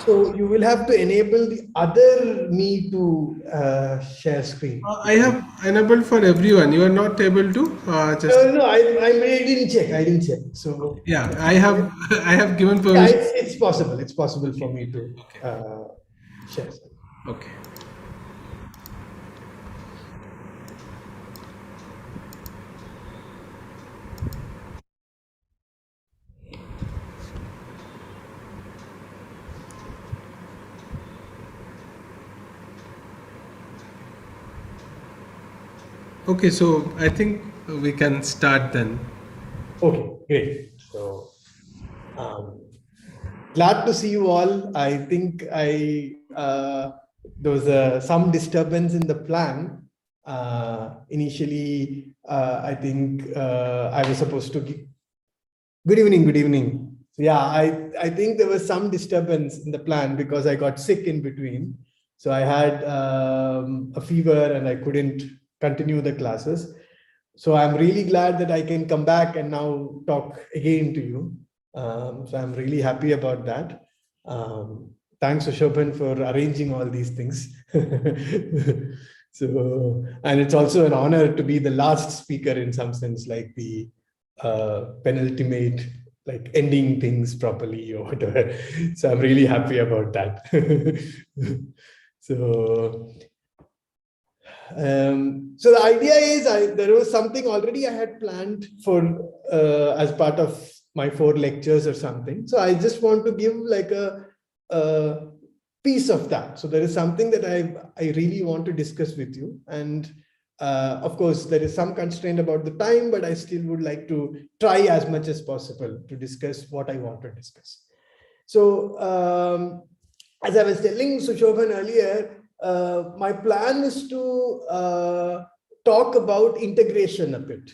So you will have to enable the other me to share screen. I have enabled for everyone. You are not able to just. No, I didn't check. I didn't check. So Yeah, I have I have given yeah, permission. it's possible. It's possible for me to Okay. share screen. Okay. Okay, so I think we can start then. Okay, great. So um, glad to see you all. I think there was some disturbance in the plan. Initially, I think I was supposed to give. Good evening. Good evening. So yeah, I think there was some disturbance in the plan because I got sick in between. So I had a fever and I couldn't continue the classes. So I'm really glad that I can come back and now talk again to you. So I'm really happy about that. Thanks, Shobhan, for arranging all these things. So, and it's also an honor to be the last speaker in some sense, like the penultimate, like ending things properly or whatever. So I'm really happy about that. So so the idea is there was something already I had planned for as part of my 4 lectures or something. So I just want to give like a piece of that. So there is something that I really want to discuss with you. And of course, there is some constraint about the time, but I still would like to try as much as possible to discuss what I want to discuss. So as I was telling Sushobhan earlier, my plan is to talk about integration a bit.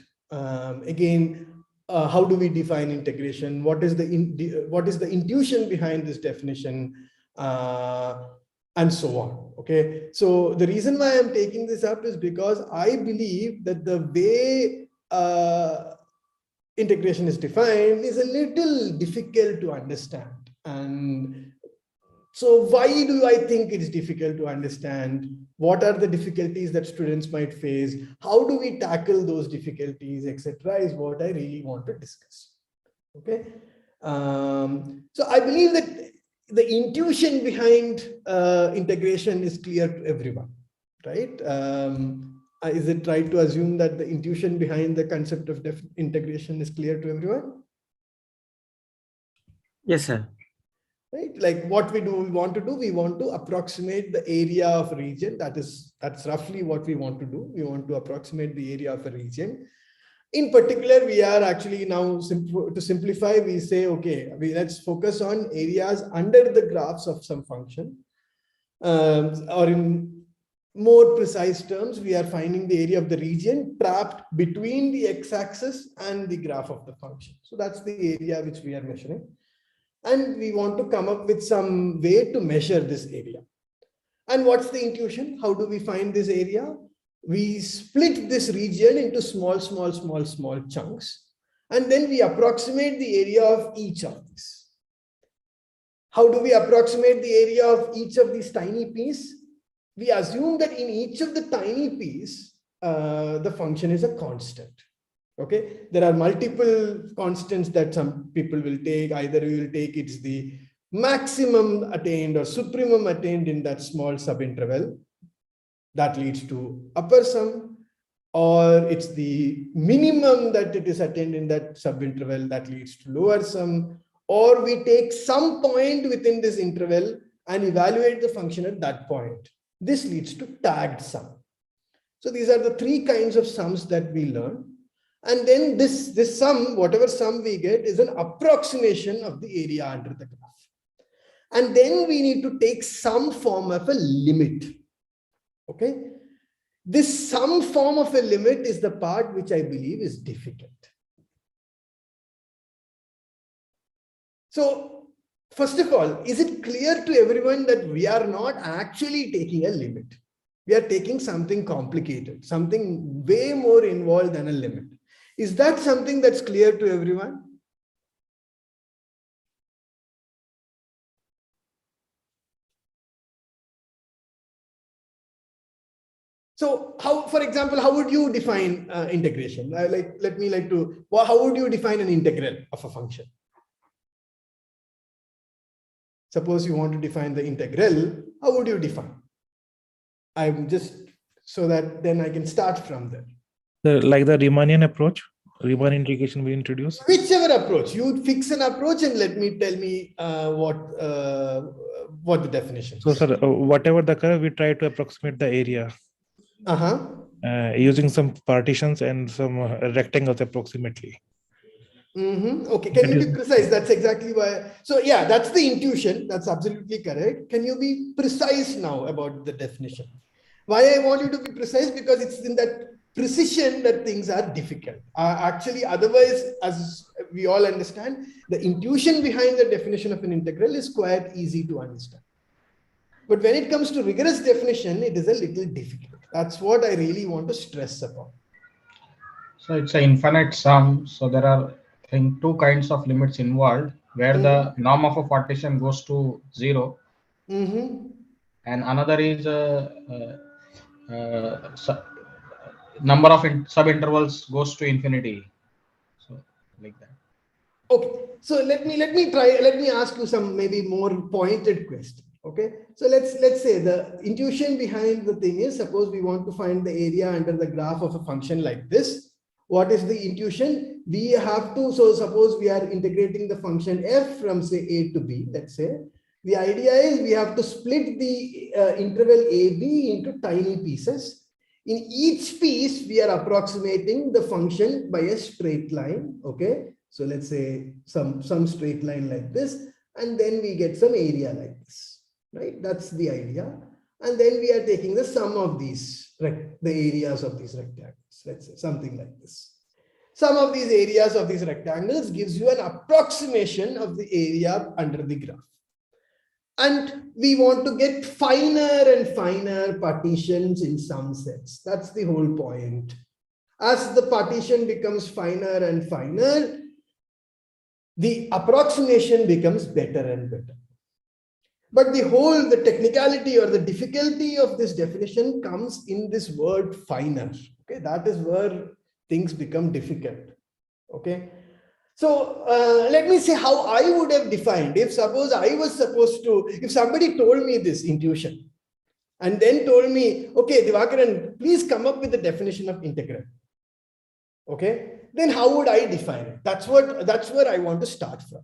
Again, how do we define integration? What is the intuition behind this definition? And so on. Okay. So the reason why I'm taking this up is because I believe that the way integration is defined is a little difficult to understand. And so why do I think it's difficult to understand? What are the difficulties that students might face? How do we tackle those difficulties, etc., is what I really want to discuss. Okay. So I believe that the intuition behind integration is clear to everyone, right? Is it right to assume that the intuition behind the concept of integration is clear to everyone? Yes, sir. Right? Like what we want to approximate the area of a region. That's roughly what we want to do. We want to approximate the area of a region. In particular, we are actually now, to simplify, we say, okay, let's focus on areas under the graphs of some function. Or in more precise terms, we are finding the area of the region trapped between the x-axis and the graph of the function. So that's the area which we are measuring. And we want to come up with some way to measure this area. And what's the intuition? How do we find this area? We split this region into small chunks. And then we approximate the area of each of these. How do we approximate the area of each of these tiny pieces? We assume that in each of the tiny pieces, the function is a constant. Okay, there are multiple constants that some people will take. Either we will take it's the maximum attained or supremum attained in that small subinterval that leads to upper sum, or it's the minimum that it is attained in that subinterval that leads to lower sum, or we take some point within this interval and evaluate the function at that point. This leads to tagged sum. So these are the 3 kinds of sums that we learn. And then this sum, whatever sum we get, is an approximation of the area under the graph. And then we need to take some form of a limit. Okay. This some form of a limit is the part which I believe is difficult. So first of all, is it clear to everyone that we are not actually taking a limit? We are taking something complicated, something way more involved than a limit. Is that something that's clear to everyone? So how, for example, how would you define integration? How would you define an integral of a function? Suppose you want to define the integral, how would you define? I'm just, so that then I can start from there. Like the Riemannian approach, Riemann integration we introduce. Whichever approach, you fix an approach and tell me what the definition is. So, sir, whatever the curve, we try to approximate the area using some partitions and some rectangles approximately. Okay, can you be precise? That's exactly why. So yeah, that's the intuition. That's absolutely correct. Can you be precise now about the definition? Why I want you to be precise? Because it's in that precision that things are difficult. Actually, otherwise, as we all understand, the intuition behind the definition of an integral is quite easy to understand. But when it comes to rigorous definition, it is a little difficult. That's what I really want to stress upon. So it's an infinite sum. So there are, I think, two kinds of limits involved, where the norm of a partition goes to 0, and another is number of subintervals goes to infinity. So like that. Okay, so let me ask you some maybe more pointed question. Okay, so let's say the intuition behind the thing is, suppose we want to find the area under the graph of a function like this. What is the intuition? We have to, so suppose we are integrating the function f from say a to b, let's say. The idea is we have to split the interval ab into tiny pieces. In each piece, we are approximating the function by a straight line. Okay, so let's say some straight line like this, and then we get some area like this, right? That's the idea. And then we are taking the sum of these, the areas of these rectangles. Let's say something like this. Sum of these areas of these rectangles gives you an approximation of the area under the graph. And we want to get finer and finer partitions in some sense. That's the whole point. As the partition becomes finer and finer, the approximation becomes better and better. But the technicality or the difficulty of this definition comes in this word finer. Okay, that is where things become difficult. Okay. So let me say how I would have defined, if suppose I was supposed to, if somebody told me this intuition and then told me, okay, Divakaran, please come up with the definition of integral. Okay, then how would I define it? That's where I want to start from.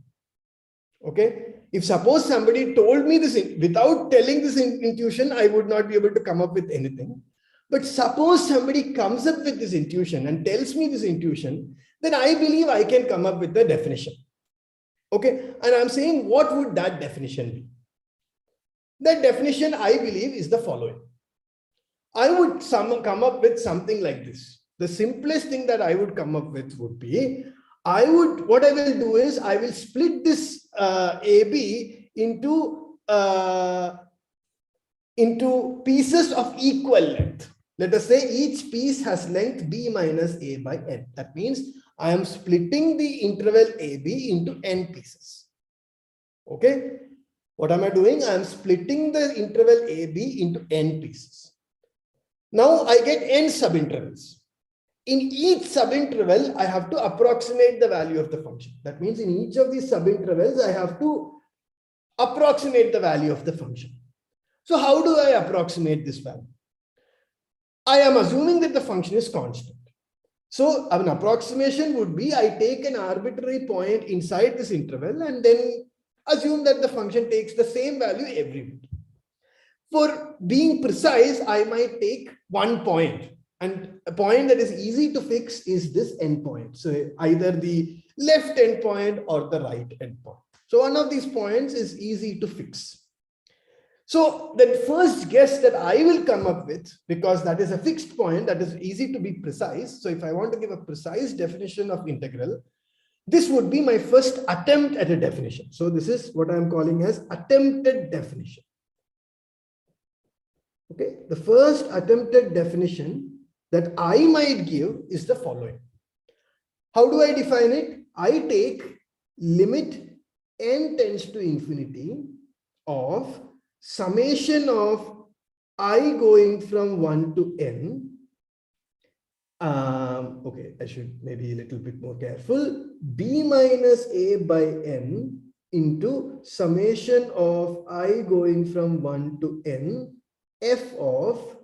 Okay, if suppose somebody told me this without telling this intuition, I would not be able to come up with anything. But suppose somebody comes up with this intuition and tells me this intuition, then I believe I can come up with the definition. Okay, and I'm saying, what would that definition be? That definition, I believe, is the following. I would come up with something like this. The simplest thing that I would come up with would be, what I will do is I will split this AB into pieces of equal length. Let us say each piece has length b minus a by n. That means I am splitting the interval AB into n pieces. Okay. What am I doing? I am splitting the interval AB into n pieces. Now I get n subintervals. In each subinterval, I have to approximate the value of the function. That means in each of these subintervals, I have to approximate the value of the function. So how do I approximate this value? I am assuming that the function is constant. So an approximation would be, I take an arbitrary point inside this interval and then assume that the function takes the same value everywhere. For being precise, I might take one point, and a point that is easy to fix is this endpoint. So either the left endpoint or the right endpoint. So one of these points is easy to fix. So the first guess that I will come up with, because that is a fixed point, that is easy to be precise. So if I want to give a precise definition of integral, this would be my first attempt at a definition. So this is what I'm calling as attempted definition. Okay, the first attempted definition that I might give is the following. How do I define it? I take limit n tends to infinity of summation of I going from 1 to n. Okay, I should maybe a little bit more careful. B minus a by n into summation of I going from 1 to n f of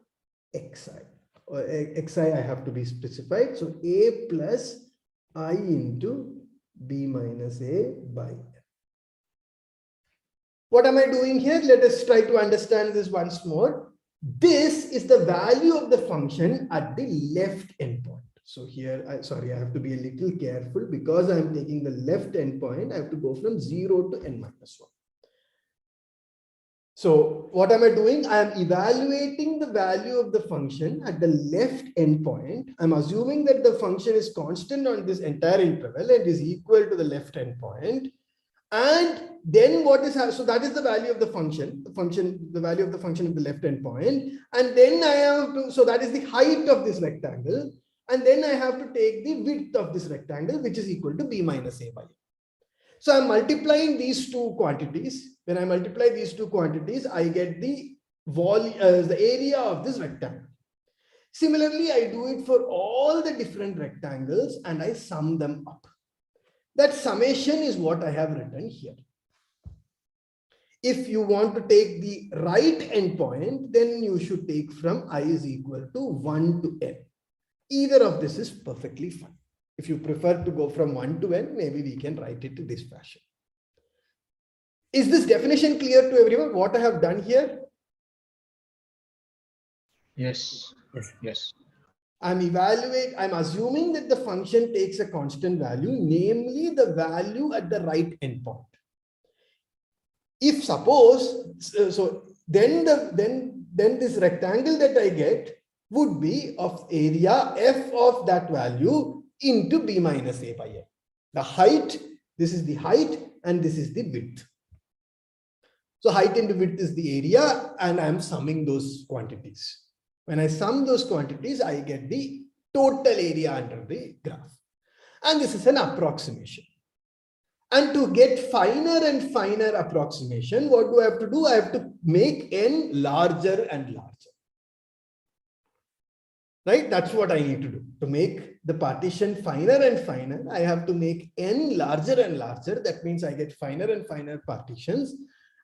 xi. Or xi I have to be specified. So a plus I into b minus a by n. What am I doing here? Let us try to understand this once more. This is the value of the function at the left endpoint. So here, I have to be a little careful because I'm taking the left endpoint. I have to go from 0 to n minus 1. So what am I doing? I am evaluating the value of the function at the left endpoint. I'm assuming that the function is constant on this entire interval and is equal to the left endpoint. And then what is, so that is the value of the function, the value of the function at the left endpoint. And then I have to, so that is the height of this rectangle. And then I have to take the width of this rectangle, which is equal to b minus a by n. So I'm multiplying these two quantities. When I multiply these two quantities, I get the volume, the area of this rectangle. Similarly, I do it for all the different rectangles and I sum them up. That summation is what I have written here. If you want to take the right endpoint, then you should take from I is equal to 1 to n. Either of this is perfectly fine. If you prefer to go from 1 to n, maybe we can write it in this fashion. Is this definition clear to everyone? What I have done here? Yes. Yes. I'm assuming that the function takes a constant value, namely the value at the right endpoint. If suppose, then this rectangle that I get would be of area f of that value into b minus a by n. The height, this is the height and this is the width. So height into width is the area and I'm summing those quantities. When I sum those quantities, I get the total area under the graph. And this is an approximation. And to get finer and finer approximation, what do I have to do? I have to make n larger and larger. Right? That's what I need to do. To make the partition finer and finer, I have to make n larger and larger. That means I get finer and finer partitions.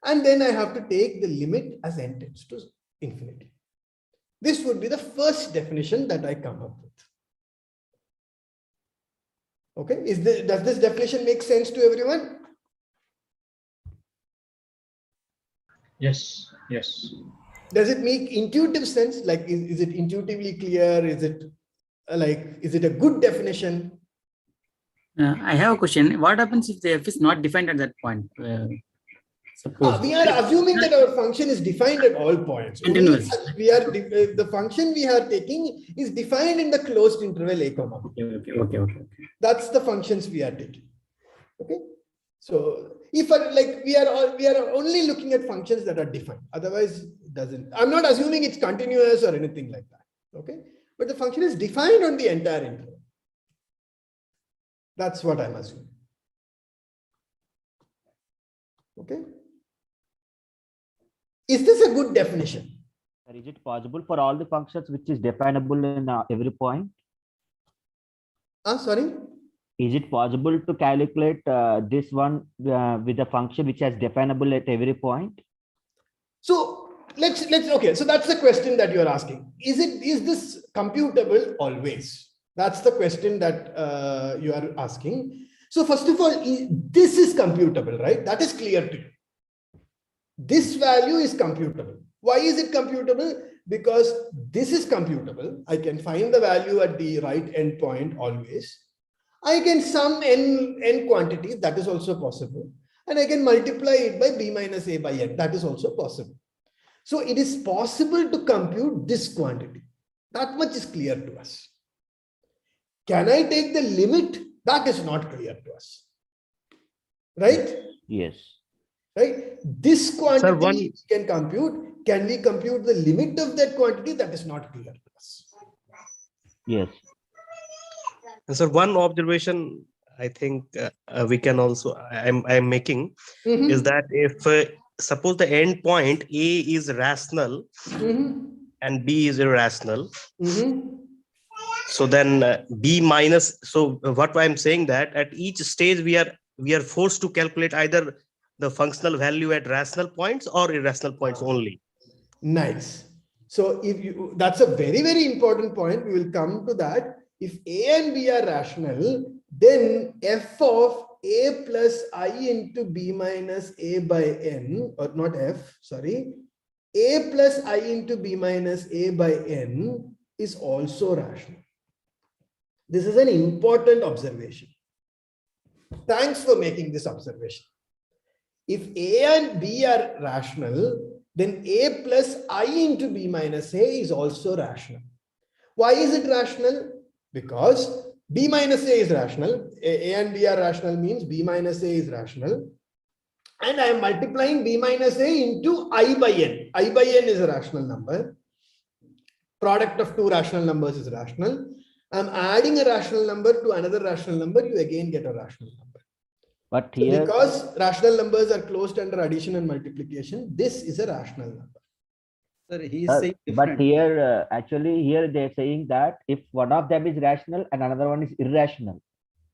And then I have to take the limit as n tends to infinity. This would be the first definition that I come up with. Okay, does this definition make sense to everyone? Yes. Yes. Does it make intuitive sense? Like, is it intuitively clear? Is it a good definition? I have a question. What happens if the f is not defined at that point? Suppose We are assuming that our function is defined at all points. Continuous. The function we are taking is defined in the closed interval a comma. Okay. That's the functions we are taking. Okay. So if we are only looking at functions that are defined. Otherwise, it doesn't. I'm not assuming it's continuous or anything like that. Okay. But the function is defined on the entire interval. That's what I'm assuming. Okay. Is this a good definition? Is it possible for all the functions which is definable in every point? Sorry? Is it possible to calculate this one with a function which is definable at every point? So okay. So that's the question that you're asking. Is this computable always? That's the question that you are asking. So first of all, this is computable, right? That is clear to you. This value is computable. Why is it computable? Because this is computable. I can find the value at the right endpoint always. I can sum n quantities. That is also possible. And I can multiply it by b minus a by n. That is also possible. So it is possible to compute this quantity. That much is clear to us. Can I take the limit? That is not clear to us. Right? Yes. Right? This quantity we can compute. Can we compute the limit of that quantity? That is not clear to us. Yes. And so one observation I think we can also I'm making is that if suppose the end point A is rational and B is irrational. So then B minus, so what I'm saying that at each stage we are forced to calculate either the functional value at rational points or irrational points only. Nice. So if you, that's a very, very important point. We will come to that. If A and B are rational, then f of A plus I into B minus A by N, or not f, sorry, A plus I into B minus A by N is also rational. This is an important observation. Thanks for making this observation. If A and B are rational, then A plus I into B minus A is also rational. Why is it rational? Because B minus A is rational. A and B are rational means B minus A is rational. And I am multiplying B minus A into I by N. I by N is a rational number. Product of two rational numbers is rational. I am adding a rational number to another rational number, you again get a rational number. But So here, because rational numbers are closed under addition and multiplication, this is a rational number. Sir, he is saying but different. here, actually, here they're saying that if one of them is rational and another one is irrational,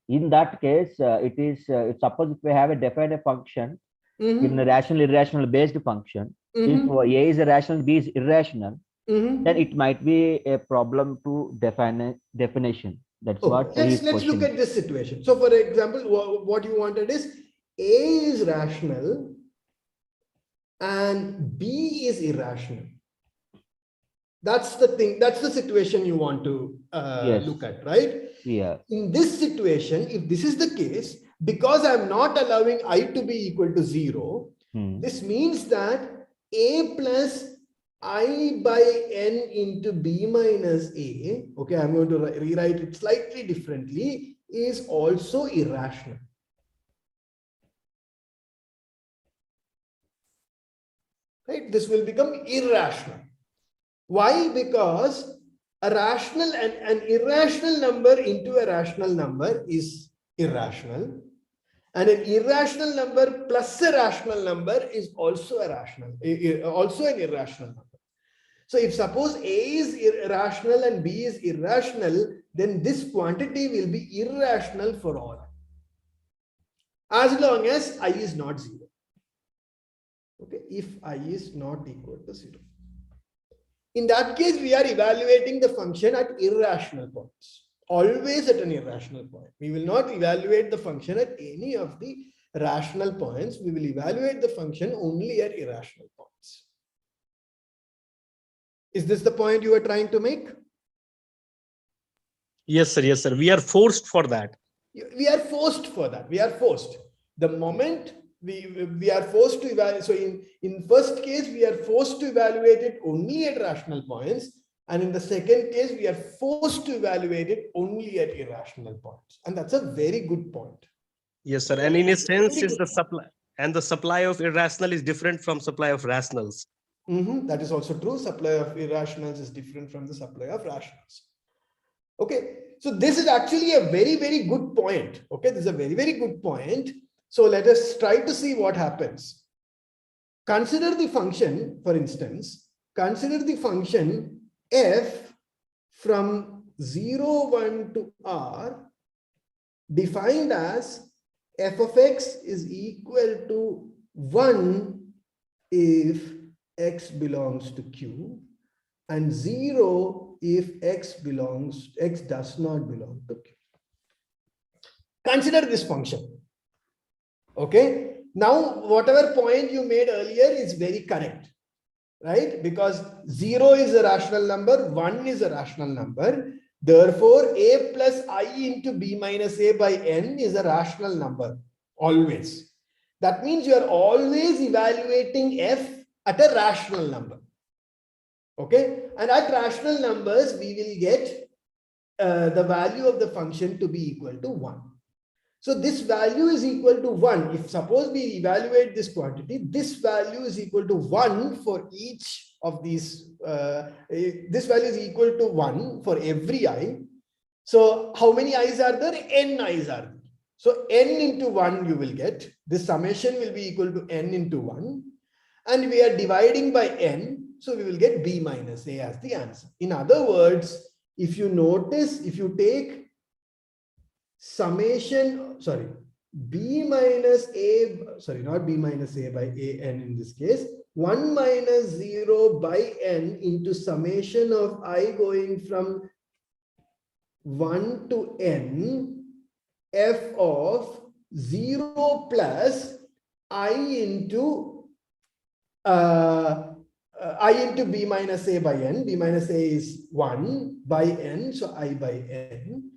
in that case, it is, suppose if we have a defined function in a rational, irrational based function, if A is a rational, B is irrational, then it might be a problem to definition. That's what let's look at this situation. So for example, what you wanted is A is rational and B is irrational. That's the thing, that's the situation you want to look at, right? Yeah. In this situation, if this is the case, because I'm not allowing I to be equal to 0, this means that A plus I by N into B minus A, okay, I'm going to rewrite it slightly differently, is also irrational. Right? This will become irrational. Why? Because a rational and an irrational number into a rational number is irrational. And an irrational number plus a rational number is also a rational, also an irrational number. So if suppose A is irrational and B is irrational, then this quantity will be irrational for all, as long as I is not 0. Okay, if I is not equal to 0. In that case, we are evaluating the function at irrational points, always at an irrational point. We will not evaluate the function at any of the rational points. We will evaluate the function only at irrational points. Is this the point you are trying to make? Yes, sir. Yes, sir. We are forced for that. We are forced for that. We are forced. The moment we are forced to evaluate. So in first case, we are forced to evaluate it only at rational points. And in the second case, we are forced to evaluate it only at irrational points. And that's a very good point. Yes, sir. And in a sense, is the supply, and the supply of irrational is different from supply of rationals. That is also true. Supply of irrationals is different from the supply of rationals. Okay, so this is actually a very, very good point. Okay, this is a very, very good point. So let us try to see what happens. Consider the function, for instance, consider the function f from 0, 1 to r defined as f of x is equal to 1 if x belongs to Q and 0 if x does not belong to Q. Consider this function. Okay. Now, whatever point you made earlier is very correct, right? Because 0 is a rational number, 1 is a rational number. Therefore, a plus I into b minus a by n is a rational number, always. That means you are always evaluating f at a rational number. Okay. And at rational numbers, we will get the value of the function to be equal to 1. So this value is equal to 1. If suppose we evaluate this quantity, this value is equal to 1 for each of these. This value is equal to 1 for every I. So how many i's are there? N i's are there. So n into 1 you will get. This summation will be equal to n into 1. and we are dividing by n, so we will get b minus a as the answer. In other words, if you notice, if you take summation, sorry, b minus a, sorry, not b minus a by a n in this case, 1 minus 0 by n into summation of I going from 1 to n, f of 0 plus I into I into b minus a by n. B minus a is 1 by n, so I by n.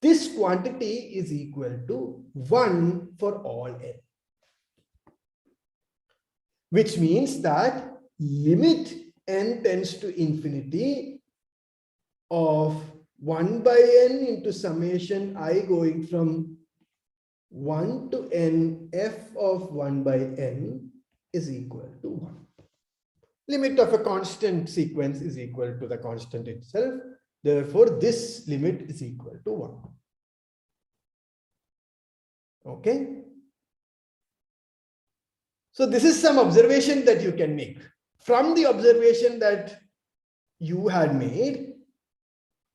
This quantity is equal to 1 for all n, which means that limit n tends to infinity of 1 by n into summation I going from 1 to n f of 1 by n is equal to 1. Limit of a constant sequence is equal to the constant itself. Therefore, this limit is equal to 1. Okay. So this is some observation that you can make. From the observation that you had made,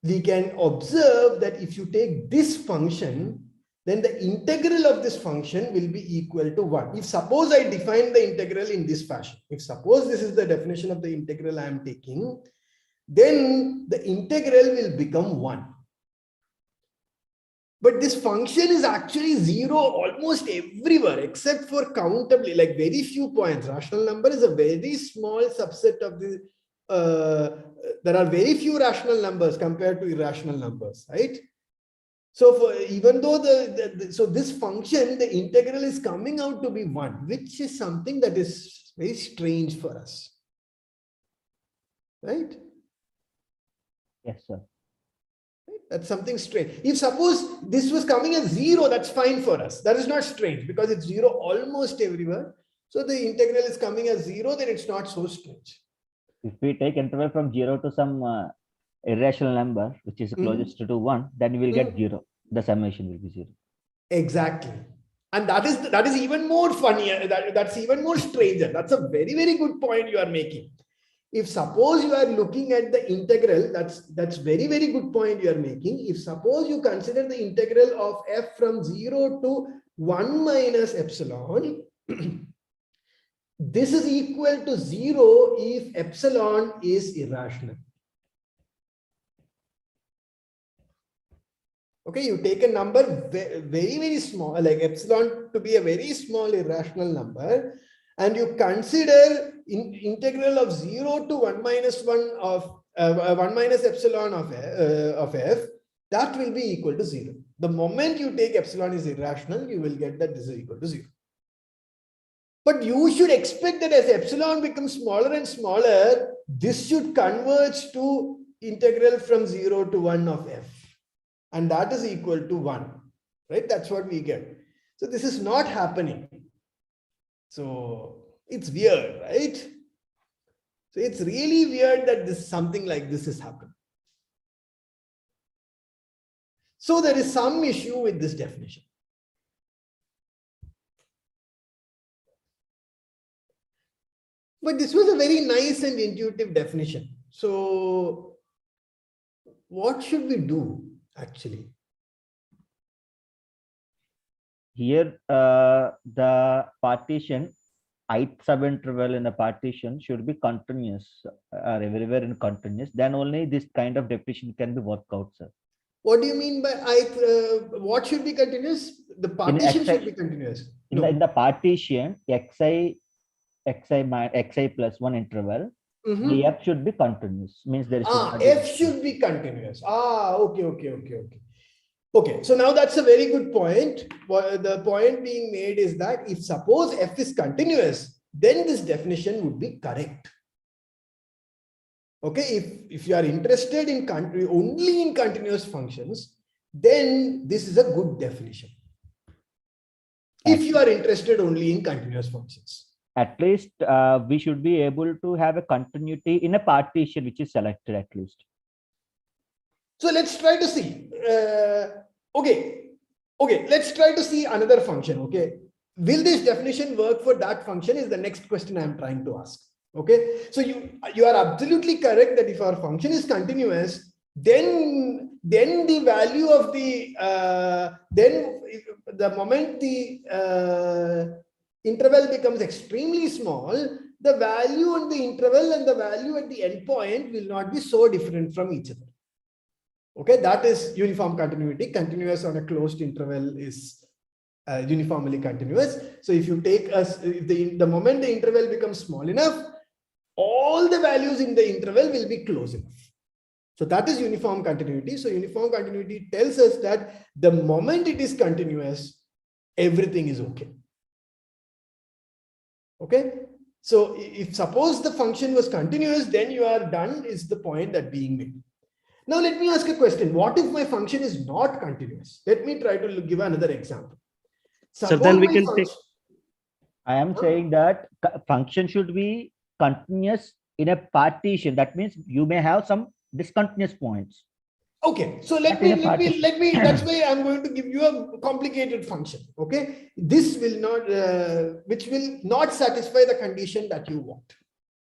we can observe that if you take this function, then the integral of this function will be equal to 1. If suppose I define the integral in this fashion, if suppose this is the definition of the integral I am taking, then the integral will become 1. But this function is actually 0 almost everywhere except for countably, like very few points. Rational number is a very small subset of the, there are very few rational numbers compared to irrational numbers, right? So for, even though so this function, the integral is coming out to be 1, which is something that is very strange for us, right? Yes, sir. That's something strange. If suppose this was coming as 0, that's fine for us. That is not strange because it's 0 almost everywhere. So the integral is coming as 0, then it's not so strange. If we take interval from 0 to some irrational number, which is closest to 1, then we will get 0. The summation will be 0. Exactly. And that is even more funnier. That's even more stranger. That's a very, very good point you are making. If suppose you are looking at the integral, that's very, very good point you are making. If suppose you consider the integral of f from 0 to 1 minus epsilon, this is equal to 0 if epsilon is irrational. Okay, you take a number very, very small, like epsilon to be a very small irrational number, and you consider integral of 0 to 1 minus 1 of 1 minus epsilon of f, that will be equal to 0. The moment you take epsilon is irrational, you will get that this is equal to 0. But you should expect that as epsilon becomes smaller and smaller, this should converge to integral from 0 to 1 of f. And that is equal to 1, right? That's what we get. So this is not happening. So it's weird, right? So it's really weird that something like this is happening. So there is some issue with this definition. But this was a very nice and intuitive definition. So what should we do actually? Here, the partition, ith subinterval in the partition should be continuous, everywhere in continuous. Then only this kind of definition can be worked out, sir. What do you mean by what should be continuous? The partition should be continuous. In the partition, xi plus 1 interval, the f should be continuous. Means there is f should be continuous. Okay, so now that's a very good point. The point being made is that if suppose f is continuous, then this definition would be correct. Okay, if you are interested in only in continuous functions, then this is a good definition. If you are interested only in continuous functions. At least we should be able to have a continuity in a partition which is selected at least. So let's try to see. Okay, let's try to see another function. Okay, Will this definition work for that function is the next question I am trying to ask. Okay, so you are absolutely correct that if our function is continuous, then the value of the the moment the interval becomes extremely small, the value on the interval and the value at the endpoint will not be so different from each other. Okay, that is uniform continuity. Continuous on a closed interval is uniformly continuous. So if you take us, if the moment the interval becomes small enough, all the values in the interval will be close enough. So that is uniform continuity. So uniform continuity tells us that the moment it is continuous, everything is okay. Okay. So if suppose the function was continuous, then you are done is the point that being made. Now let me ask a question. What if my function is not continuous? Let me try to give another example. So then we can take. I am saying that function should be continuous in a partition. That means you may have some discontinuous points. Okay, so let me, that's why I'm going to give you a complicated function. Okay, this will not, which will not satisfy the condition that you want.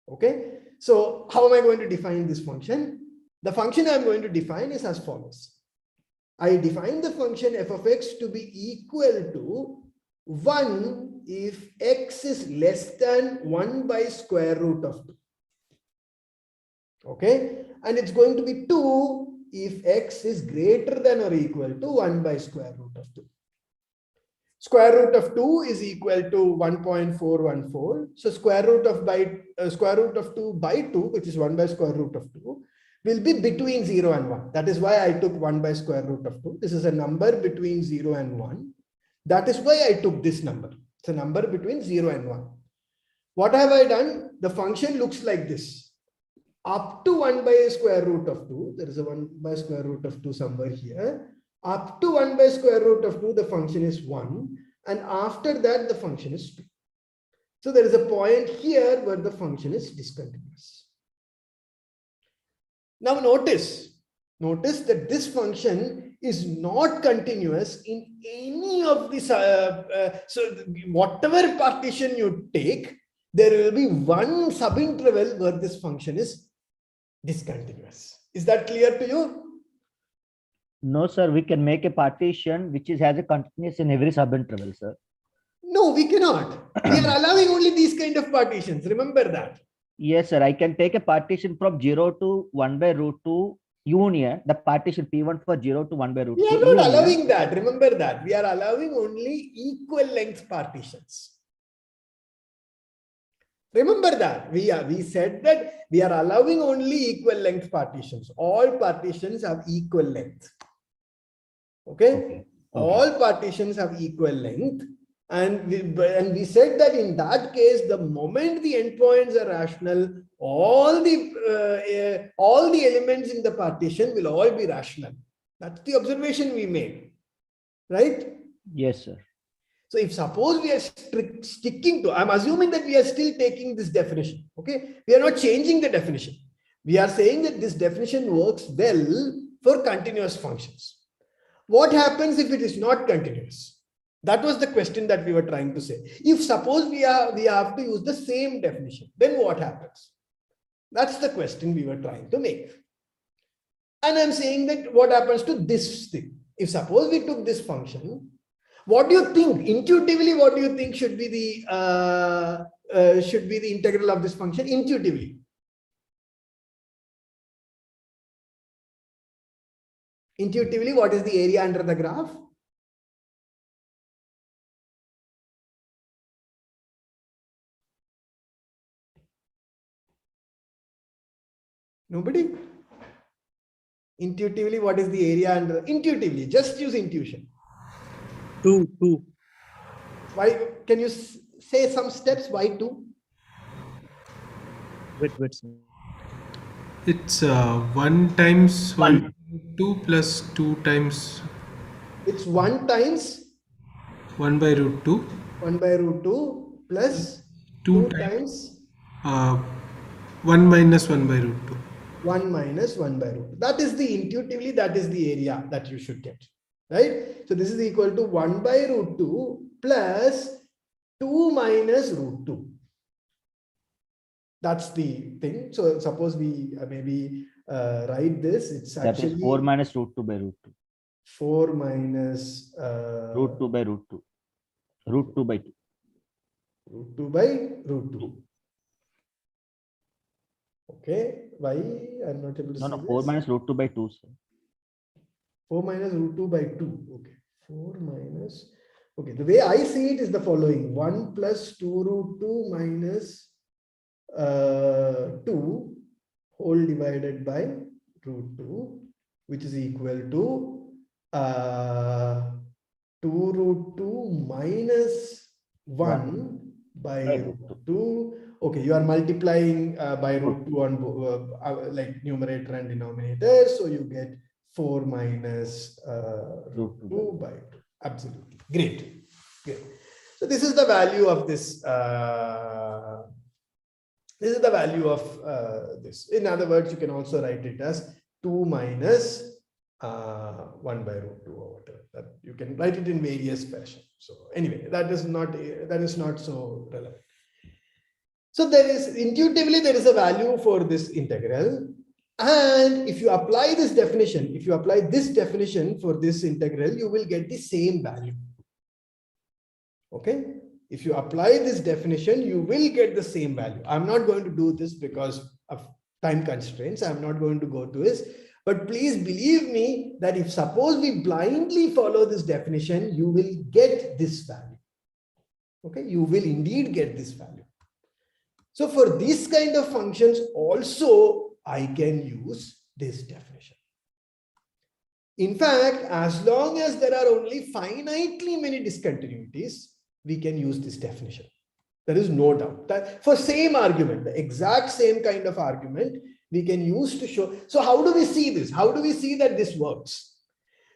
Okay, so how am I going to define this function? The function I'm going to define is as follows. I define the function f of x to be equal to 1 if x is less than 1 by square root of 2. Okay, and it's going to be 2 if x is greater than or equal to 1 by square root of 2. Square root of 2 is equal to 1.414. So square root of 2 by 2, which is 1 by square root of 2, will be between 0 and 1. That is why I took 1 by square root of 2. This is a number between 0 and 1. That is why I took this number. It's a number between 0 and 1. What have I done? The function looks like this. Up to 1 by square root of 2, there is a 1 by square root of 2 somewhere here. Up to 1 by square root of 2, the function is 1. And after that, the function is 2. So there is a point here where the function is discontinuous. Now notice that this function is not continuous in any of these. So whatever partition you take, there will be one subinterval where this function is discontinuous. Is that clear to you? No, sir. We can make a partition which has a continuous in every subinterval, sir. No, we cannot. We are allowing only these kind of partitions. Remember that. Yes, sir. I can take a partition from 0 to 1 by root 2 union, the partition P1 for 0 to 1 by root 2. We are not allowing that. Remember that. We are allowing only equal length partitions. Remember that. We said that we are allowing only equal length partitions. All partitions have equal length. Okay? All partitions have equal length. And we said that in that case, the moment the endpoints are rational, all the elements in the partition will all be rational. That's the observation we made, right? Yes, sir. So if suppose we are sticking to, I'm assuming that we are still taking this definition. Okay, we are not changing the definition. We are saying that this definition works well for continuous functions. What happens if it is not continuous? That was the question that we were trying to say. If suppose we have to use the same definition, then what happens? That's the question we were trying to make. And I'm saying that what happens to this thing? If suppose we took this function, what do you think? Intuitively, what do you think should be the integral of this function? Intuitively. Intuitively, what is the area under the graph? Nobody? Intuitively, what is the area under? Intuitively, just use intuition. 2. Why? Can you say some steps? Why 2? Wait. It's 1 times 1 2 plus 2 times. It's 1 times 1 by root 2. 1 by root 2 plus 2 times 1 minus 1 by root 2. 1 minus 1 by root 2. That is the intuitively, that is the area that you should get, right? So this is equal to 1 by root 2 plus 2 minus root 2. That's the thing. So suppose we maybe write this. It's That actually is 4 minus root 2 by root 2. 4 minus Root 2 by root 2. Root 2 by 2. root 2 by root 2. Okay, why I'm not able to No, see no, this? 4 minus root 2 by 2, sir. 4 minus root 2 by 2. Okay, 4 minus. Okay, the way I see it is the following: 1 plus 2 root 2 minus 2 whole divided by root 2, which is equal to 2 root 2 minus 1 by root 2. Okay, you are multiplying by root 2 on like numerator and denominator, so you get 4 minus root 2 by 2. Absolutely great. Great. So this is the value of this. This is the value of this. In other words, you can also write it as 2 minus 1 by root 2 or whatever. That you can write it in various fashion. So anyway, that is not so relevant. So there is intuitively there is a value for this integral, and if you apply this definition, for this integral, you will get the same value. Okay, if you apply this definition, you will get the same value. I'm not going to do this because of time constraints. I'm not going to go to this, but please believe me that if suppose we blindly follow this definition, you will get this value. Okay, you will indeed get this value. So for this kind of functions also, I can use this definition. In fact, as long as there are only finitely many discontinuities, we can use this definition. There is no doubt that for same argument, the exact same kind of argument we can use to show. So how do we see this? How do we see that this works?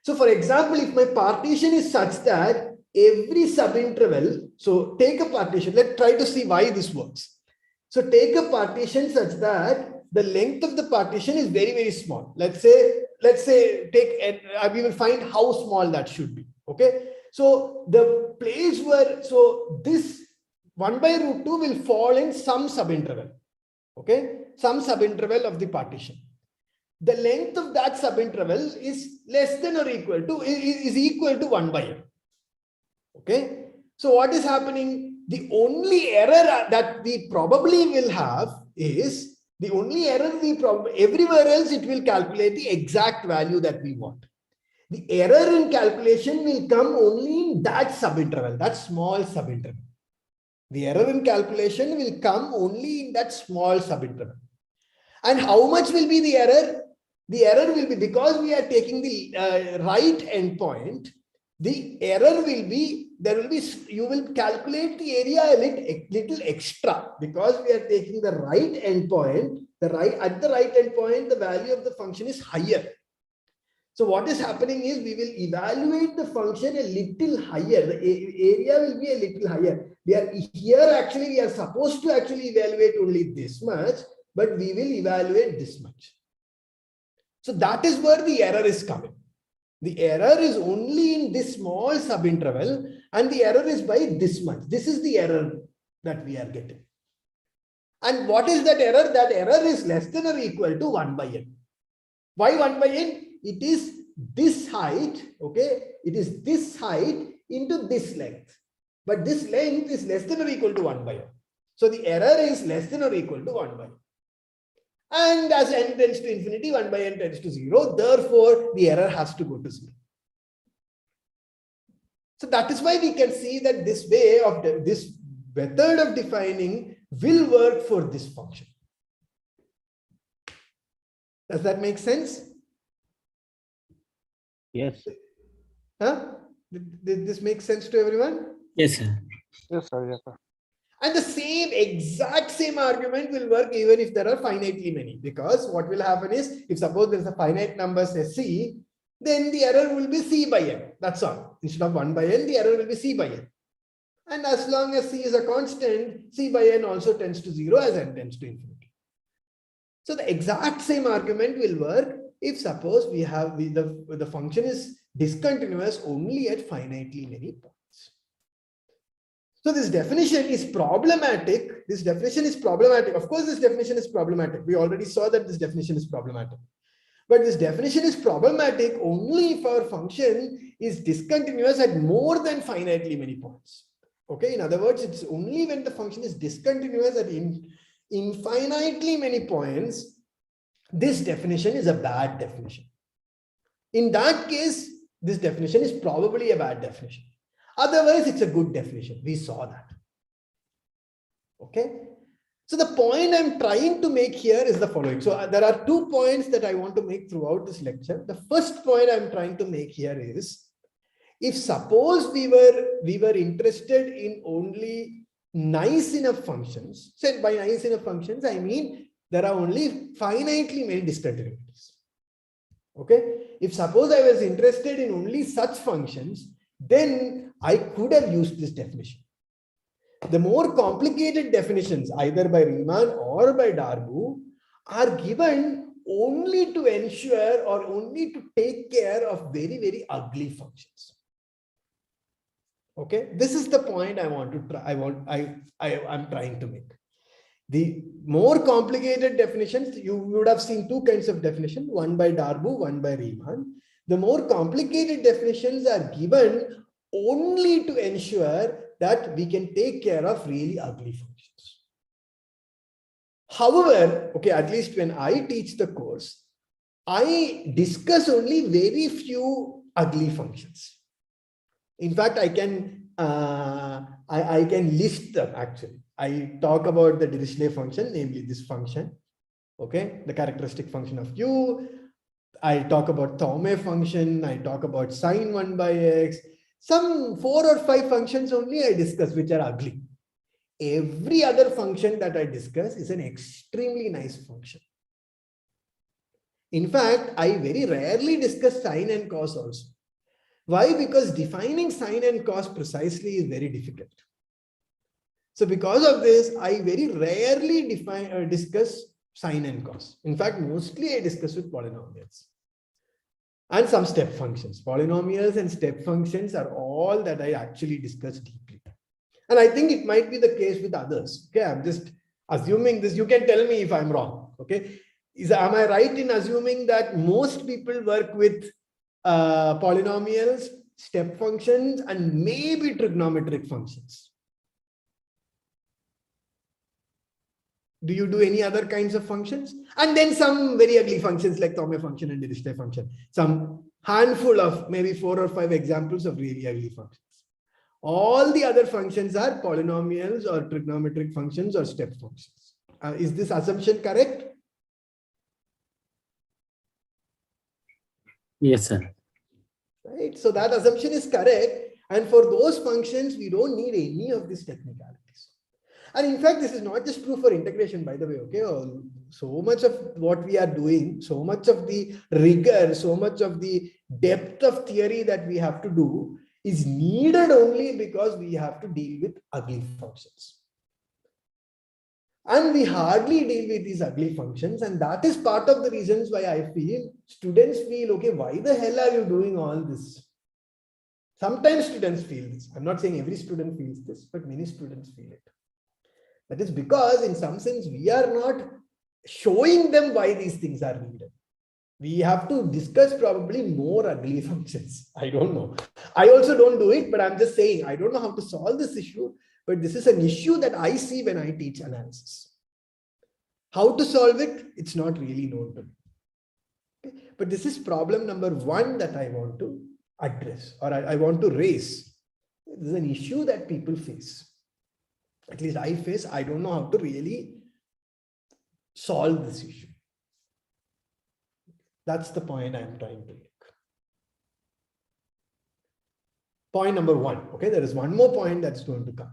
So for example, if my partition is such that every subinterval, so take a partition, let's try to see why this works. So take a partition such that the length of the partition is very, very small. Let's say we will find how small that should be. Okay. So the place where, so this 1 by root 2 will fall in some subinterval. Okay. Some subinterval of the partition. The length of that subinterval is less than or equal to, is equal to 1 by n. Okay. So what is happening? The only error that we probably will have is everywhere else it will calculate the exact value that we want. The error in calculation will come only in that subinterval, that small subinterval. The error in calculation will come only in that small subinterval. And how much will be the error? The error will be, because we are taking the right endpoint, the error will be, you will calculate the area a little extra, because we are taking the right endpoint, at the right endpoint, the value of the function is higher. So what is happening is we will evaluate the function a little higher. The area will be a little higher. We are supposed to actually evaluate only this much, but we will evaluate this much. So that is where the error is coming. The error is only in this small subinterval, and the error is by this much. This is the error that we are getting. And what is that error? That error is less than or equal to 1 by n. Why 1 by n? It is this height, okay? It is this height into this length. But this length is less than or equal to 1 by n. So the error is less than or equal to 1 by n. And as n tends to infinity, 1 by n tends to 0. Therefore, the error has to go to 0. So that is why we can see that this way of this method of defining will work for this function. Does that make sense? Yes. Huh? Did this make sense to everyone? Yes, sir. Yes, sir. Yes, sir. And the exact same argument will work even if there are finitely many, because what will happen is, if suppose there is a finite number, say c, then the error will be c by n. That's all. Instead of 1 by n, the error will be c by n. And as long as c is a constant, c by n also tends to 0 as n tends to infinity. So the exact same argument will work if suppose we have the function is discontinuous only at finitely many points. So this definition is problematic. This definition is problematic. Of course, this definition is problematic. We already saw that this definition is problematic. But this definition is problematic only if our function is discontinuous at more than finitely many points. Okay, in other words, it's only when the function is discontinuous at infinitely many points, this definition is a bad definition. In that case, this definition is probably a bad definition. Otherwise, it's a good definition. We saw that. Okay. So the point I'm trying to make here is the following. So there are 2 points that I want to make throughout this lecture. The first point I'm trying to make here is, if suppose we were interested in only nice enough functions, so by nice enough functions, I mean there are only finitely many discontinuities. Okay. If suppose I was interested in only such functions, then I could have used this definition. The more complicated definitions, either by Riemann or by Darboux, are given only to ensure or only to take care of very, very ugly functions. Okay, this is the point I want to try. I'm trying to make. The more complicated definitions, you would have seen 2 kinds of definition, one by Darboux, one by Riemann. The more complicated definitions are given only to ensure that we can take care of really ugly functions. However, okay, at least when I teach the course, I discuss only very few ugly functions. In fact, I can list them actually. I talk about the Dirichlet function, namely this function, okay, the characteristic function of U. I talk about Thome function. I talk about sine 1 by x. Some 4 or 5 functions only I discuss which are ugly. Every other function that I discuss is an extremely nice function. In fact, I very rarely discuss sine and cos also. Why? Because defining sine and cos precisely is very difficult. So because of this, I very rarely discuss sine and cos. In fact, mostly I discuss with polynomials and some step functions. Polynomials and step functions are all that I actually discuss deeply. And I think it might be the case with others. Okay, I'm just assuming this. You can tell me if I'm wrong. Okay, am I right in assuming that most people work with polynomials, step functions, and maybe trigonometric functions? Do you do any other kinds of functions? And then some very ugly functions like Thome function and Dirichlet function. Some handful of maybe 4 or 5 examples of really ugly functions. All the other functions are polynomials or trigonometric functions or step functions. Is this assumption correct? Yes, sir. Right. So that assumption is correct. And for those functions, we don't need any of these technicalities. And in fact, this is not just true for integration, by the way. Okay, so much of what we are doing, so much of the rigor, so much of the depth of theory that we have to do is needed only because we have to deal with ugly functions. And we hardly deal with these ugly functions. And that is part of the reasons why I feel students feel, okay, why the hell are you doing all this? Sometimes students feel this. I'm not saying every student feels this, but many students feel it. That is because in some sense, we are not showing them why these things are needed. We have to discuss probably more ugly functions. I don't know. I also don't do it, but I'm just saying, I don't know how to solve this issue, but this is an issue that I see when I teach analysis. How to solve it? It's not really known to me. Okay? But this is problem number 1 that I want to address, or I want to raise. This is an issue that people face. At least I face. I don't know how to really solve this issue. That's the point I'm trying to make. Point number 1. Okay, there is one more point that's going to come.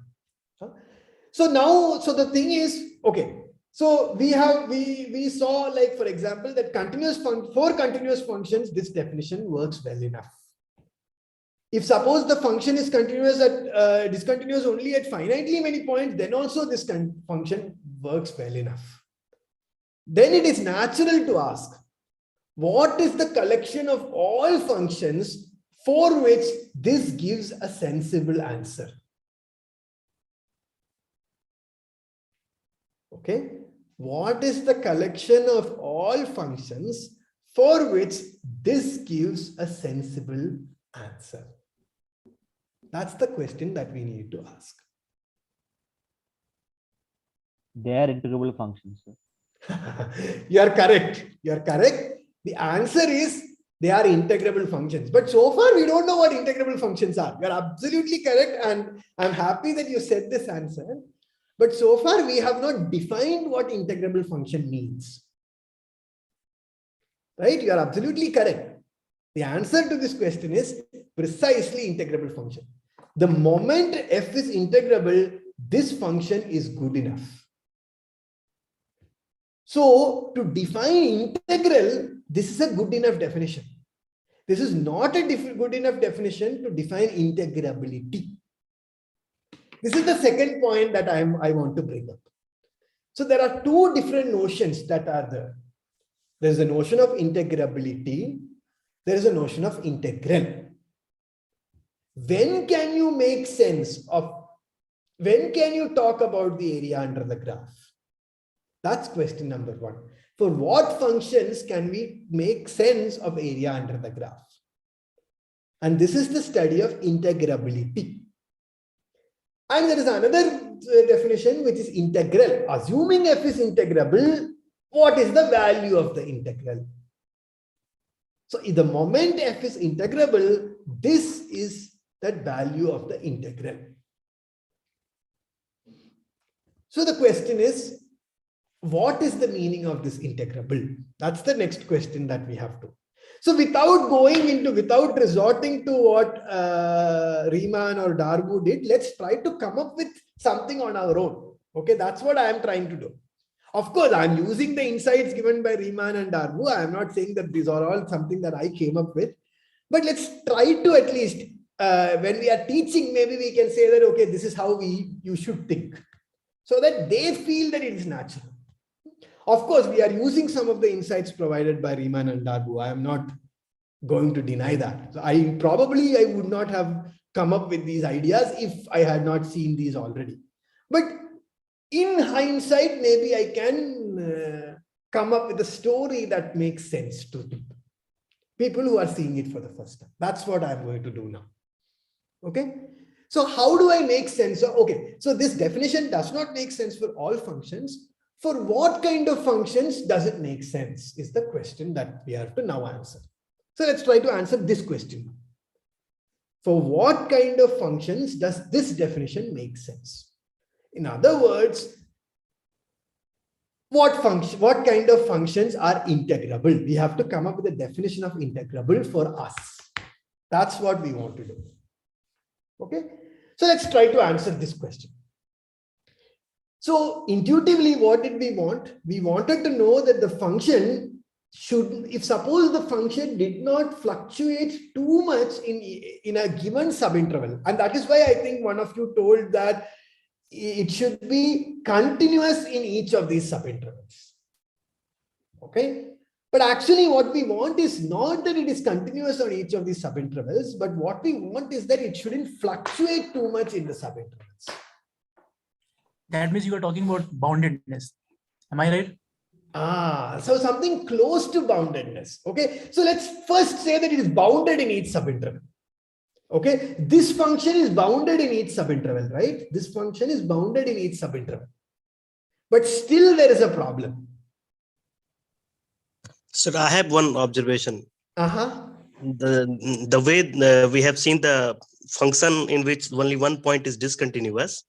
So now, so the thing is, okay, so we saw, like, for example, that for continuous functions, this definition works well enough. If suppose the function is continuous at discontinuous only at finitely many points, then also this function works well enough. Then it is natural to ask, what is the collection of all functions for which this gives a sensible answer? Okay. What is the collection of all functions for which this gives a sensible answer? That's the question that we need to ask. They are integrable functions. You are correct. You are correct. The answer is they are integrable functions. But so far, we don't know what integrable functions are. You are absolutely correct. And I'm happy that you said this answer. But so far, we have not defined what integrable function means. Right? You are absolutely correct. The answer to this question is precisely integrable function. The moment f is integrable, this function is good enough. So to define integral, this is a good enough definition. This is not a good enough definition to define integrability. This is the second point that I want to bring up. So there are two different notions that are there. There is a notion of integrability. There is a notion of integral. When can you make sense of, when can you talk about the area under the graph? That's question number one. For what functions can we make sense of area under the graph? And this is the study of integrability. And there is another definition, which is integral. Assuming f is integrable, what is the value of the integral? So in the moment f is integrable, this is that value of the integral. So the question is, what is the meaning of this integrable? That's the next question that we have to. So without resorting to what Riemann or Darboux did, let's try to come up with something on our own. Okay, that's what I am trying to do. Of course, I'm using the insights given by Riemann and Darboux. I am not saying that these are all something that I came up with, but let's try to at least, when we are teaching, maybe we can say that, okay, this is how you should think, so that they feel that it is natural. Of course, we are using some of the insights provided by Riemann and Darboux. I am not going to deny that. So I would not have come up with these ideas if I had not seen these already. But in hindsight, maybe I can come up with a story that makes sense to people who are seeing it for the first time. That's what I'm going to do now. Okay. So how do I make sense of, okay, so this definition does not make sense for all functions. For what kind of functions does it make sense is the question that we have to now answer. So let's try to answer this question. For what kind of functions does this definition make sense? In other words, what kind of functions are integrable? We have to come up with a definition of integrable for us. That's what we want to do. Okay, so let's try to answer this question. So intuitively, what did we want? We wanted to know that the function should, if suppose the function did not fluctuate too much in a given subinterval. And that is why I think one of you told that it should be continuous in each of these subintervals. Okay. But actually what we want is not that it is continuous on each of these subintervals, but what we want is that it shouldn't fluctuate too much in the subintervals. That means you are talking about boundedness. Am I right? So something close to boundedness. Okay. So let's first say that it is bounded in each subinterval. Okay. This function is bounded in each subinterval, right? This function is bounded in each subinterval. But still there is a problem. So I have one observation. The way we have seen the function in which only one point is discontinuous.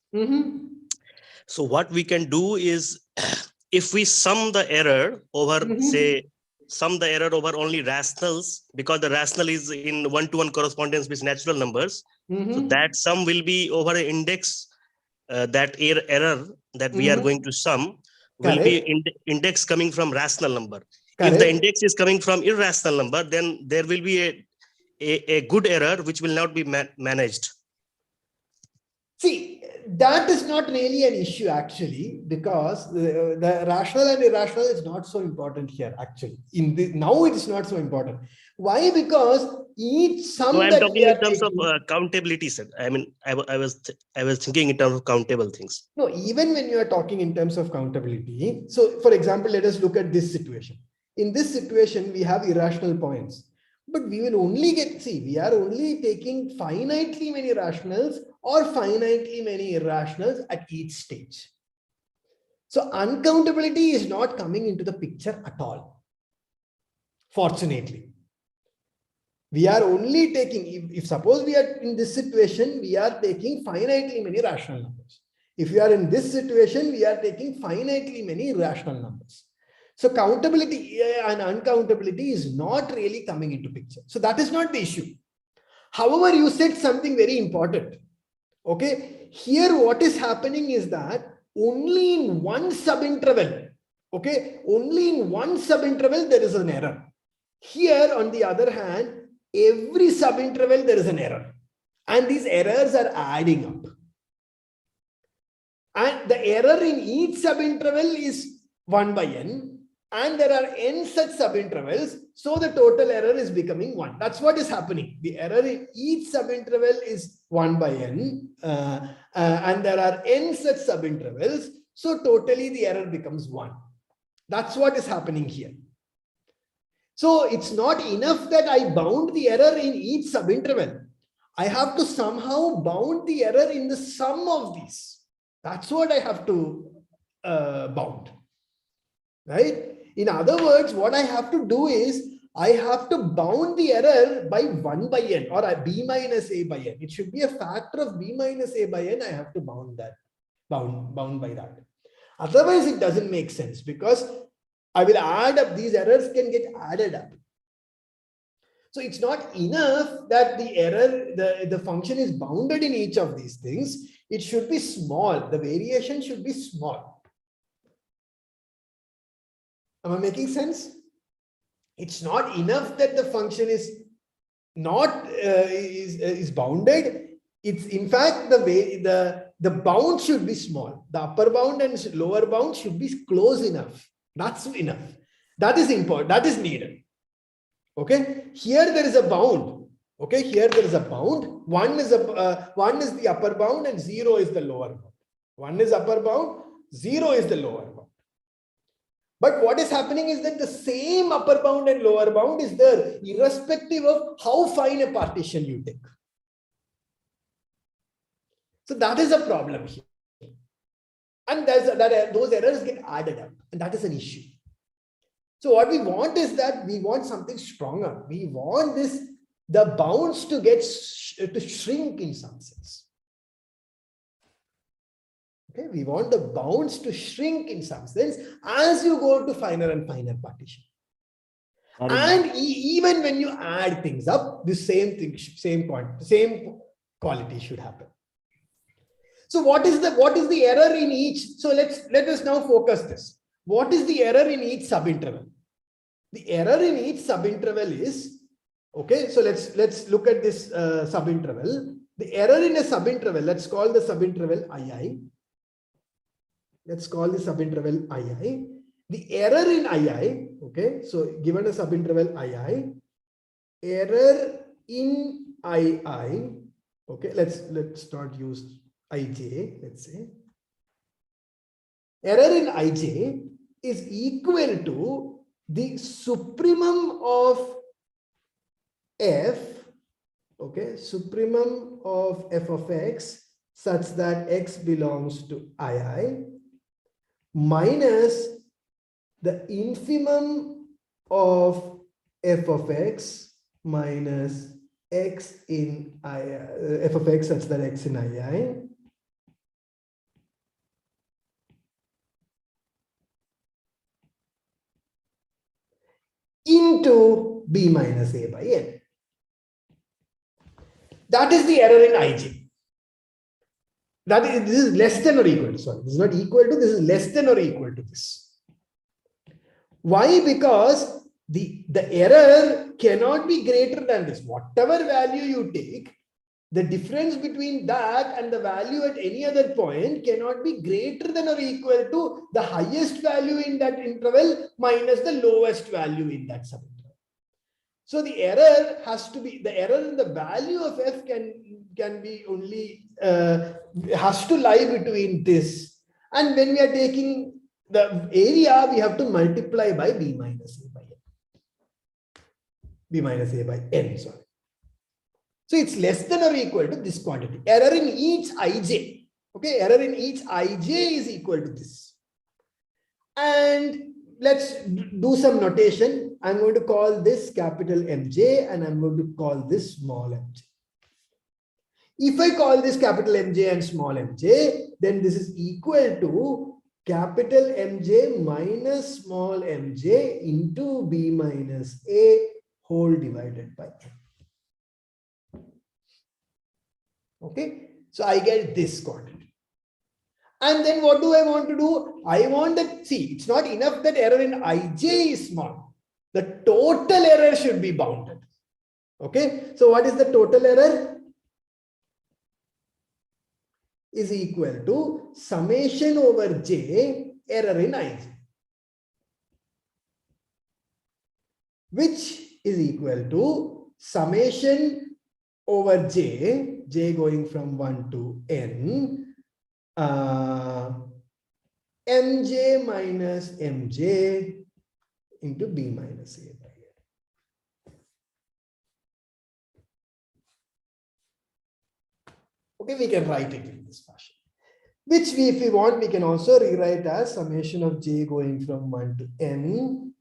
So what we can do is, if we sum the error over, say, sum the error over only rationals, because the rational is in one-to-one correspondence with natural numbers. So that sum will be over an index, that error that we are going to sum will be index coming from rational number. If the index is coming from irrational number, then there will be a good error which will not be managed. See, that is not really an issue actually, because the rational and irrational is not so important here actually. Now it is not so important. Why? Because each sum No, I'm that talking we are in terms of taking, countability, sir. I mean, I was thinking in terms of countable things. no, even when you are talking in terms of countability. So for example, let us look at this situation. In this situation, we have irrational points, but we will only we are only taking finitely many rationals or finitely many irrationals at each stage. So uncountability is not coming into the picture at all. Fortunately, we are only taking, if suppose we are in this situation, we are taking finitely many rational numbers. If we are in this situation, we are taking finitely many rational numbers. So countability and uncountability is not really coming into picture. So that is not the issue. However, you said something very important. Okay, here what is happening is that only in one subinterval, okay, only in one subinterval there is an error. Here, on the other hand, every subinterval there is an error, and these errors are adding up. And the error in each subinterval is 1 by n, and there are n such subintervals, so the total error is becoming 1. That's what is happening. The error in each subinterval is 1 by n, and there are n such subintervals, so totally the error becomes 1. That's what is happening here. So it's not enough that I bound the error in each subinterval. I have to somehow bound the error in the sum of these. That's what I have to bound, right? In other words, what I have to do is I have to bound the error by 1 by n, or b minus a by n. It should be a factor of b minus a by n. I have to bound that, bound by that. Otherwise, it doesn't make sense, because I will add up, these errors can get added up. So it's not enough that the error, the function is bounded in each of these things. It should be small. The variation should be small. Am I making sense? It's not enough that the function is not is bounded. It's in fact the way the bound should be small. The upper bound and lower bound should be close enough. That's enough. That is important. That is needed. Okay. Here there is a bound. Okay. Here there is a bound. One is the upper bound and 0 is the lower bound. 1 is upper bound. 0 is the lower bound. But what is happening is that the same upper bound and lower bound is there, irrespective of how fine a partition you take. So that is a problem here. And those errors get added up, and that is an issue. So what we want is that we want something stronger. We want the bounds to get to shrink in some sense. Okay, we want the bounds to shrink in some sense as you go to finer and finer partition. And even when you add things up, the same thing, same quality should happen. So what is the error in each? So let us now focus this. What is the error in each subinterval? The error in each subinterval is, okay, so let's look at this subinterval. The error in a subinterval, let's call the subinterval II. Let's call the subinterval II. The error in II, okay, so given a subinterval II, error in II, okay, let's not use ij, let's say. Error in ij is equal to the supremum of f, okay, supremum of f of x such that x belongs to II minus the infimum of f of x minus x in f of x such that x in II into b minus a by n. That is the error in ij. This is less than or equal to, sorry, this is not equal to, this is less than or equal to this. Why? Because the error cannot be greater than this. Whatever value you take, the difference between that and the value at any other point cannot be greater than or equal to the highest value in that interval minus the lowest value in that subinterval. So the error has to be, the error in the value of f can be only, has to lie between this. And when we are taking the area, we have to multiply by b minus a by n. B minus a by n, sorry. So it's less than or equal to this quantity. Error in each ij. Okay, error in each ij is equal to this. And let's do some notation. I'm going to call this capital MJ and I'm going to call this small mj. If I call this capital MJ and small mj, then this is equal to capital MJ minus small mj into b minus a whole divided by n. Okay, so I get this quantity. And then what do I want to do? I want that, see, it's not enough that error in ij is small. The total error should be bounded. Okay, so what is the total error? Is equal to summation over j error in ij, which is equal to summation over j going from 1 to n, mj minus mj into b minus a by n. Okay, we can write it in this fashion, which we, if we want, we can also rewrite as summation of j going from 1 to n,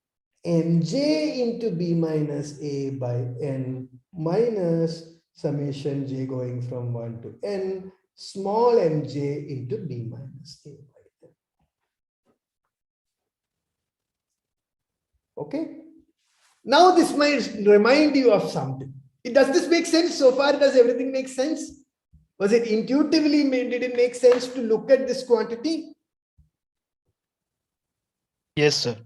mj into b minus a by n minus summation j going from 1 to n, small mj into b minus a by n. Okay. Now this might remind you of something. Does this make sense? So far, does everything make sense? Was it intuitively, did it make sense to look at this quantity? Yes, sir.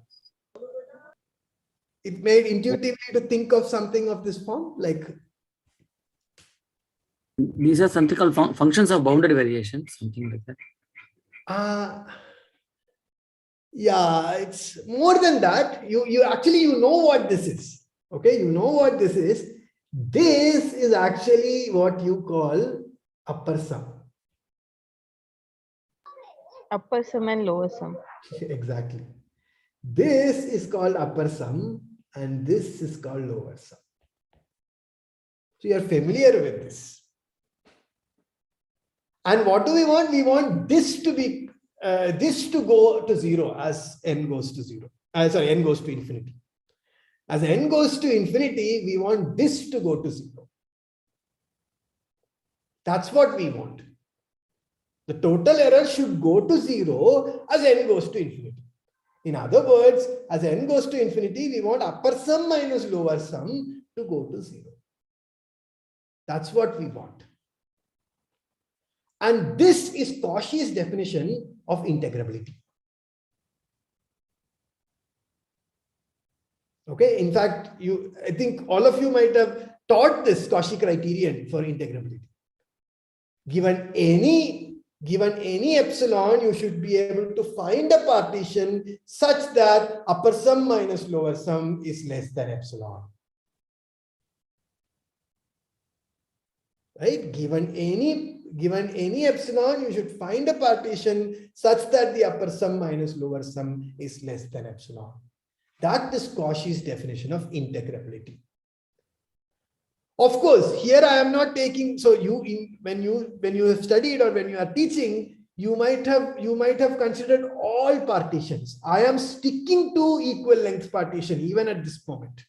It made intuitively to think of something of this form, like these are something called functions of bounded variation, something like that. Yeah, it's more than that. You actually, you know what this is. Okay, you know what this is. This is actually what you call upper sum. Upper sum and lower sum. Exactly. This is called upper sum and this is called lower sum. So you are familiar with this. And what do we want? We want this to be, this to go to 0 as n goes to 0. Sorry, n goes to infinity. As n goes to infinity, we want this to go to 0. That's what we want. The total error should go to 0 as n goes to infinity. In other words, as n goes to infinity, we want upper sum minus lower sum to go to 0. That's what we want. And this is Cauchy's definition of integrability. Okay, in fact, I think all of you might have taught this Cauchy criterion for integrability. Given any epsilon, you should be able to find a partition such that upper sum minus lower sum is less than epsilon. Right? Given any epsilon, you should find a partition such that the upper sum minus lower sum is less than epsilon. That is Cauchy's definition of integrability. Of course, here I am not taking, so when you have studied or when you are teaching, you might have considered all partitions. I am sticking to equal length partition even at this moment.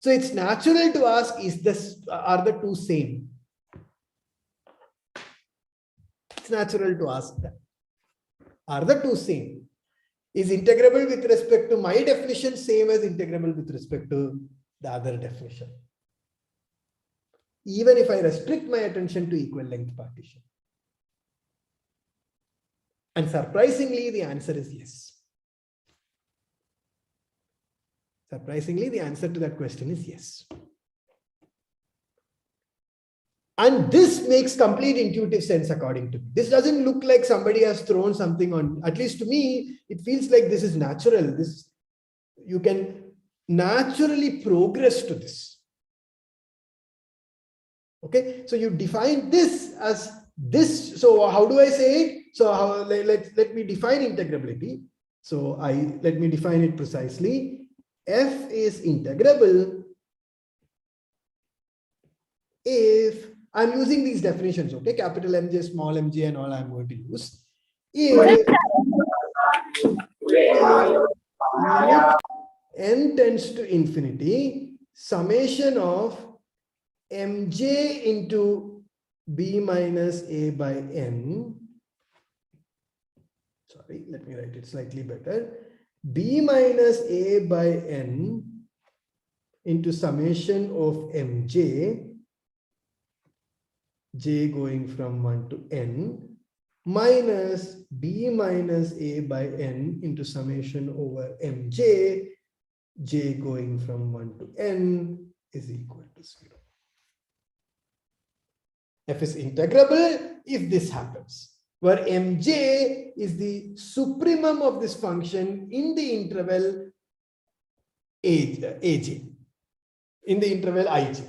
So it's natural to ask, are the two same? It's natural to ask that. Are the two same? Is integrable with respect to my definition same as integrable with respect to the other definition? Even if I restrict my attention to equal length partition. And surprisingly, the answer is yes. Surprisingly, the answer to that question is yes. And this makes complete intuitive sense according to me. This doesn't look like somebody has thrown something on, at least to me, it feels like this is natural. This, you can naturally progress to this. Okay, so you define this as this. So how do I say it? So how, let me define integrability. So let me define it precisely. F is integrable if I'm using these definitions, okay, capital MJ, small mj, and all I'm going to use. If n tends to infinity, summation of mj into b minus a by n, sorry, let me write it slightly better, b minus a by n into summation of mj, j going from 1 to n, minus b minus a by n into summation over mj, j going from 1 to n is equal to 0. F is integrable if this happens, where mj is the supremum of this function in the interval aj, in the interval ij.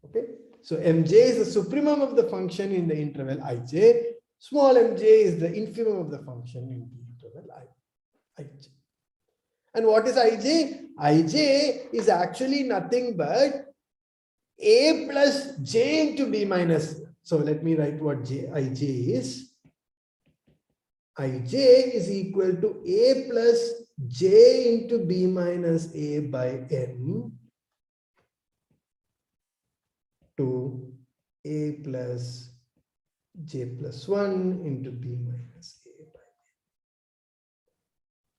Okay, so mj is the supremum of the function in the interval ij, small mj is the infimum of the function in the interval ij. And what is ij? Ij is actually nothing but a plus j into b minus. So let me write what ij is. Ij is equal to a plus j into b minus a by n to a plus j plus 1 into b minus a by n.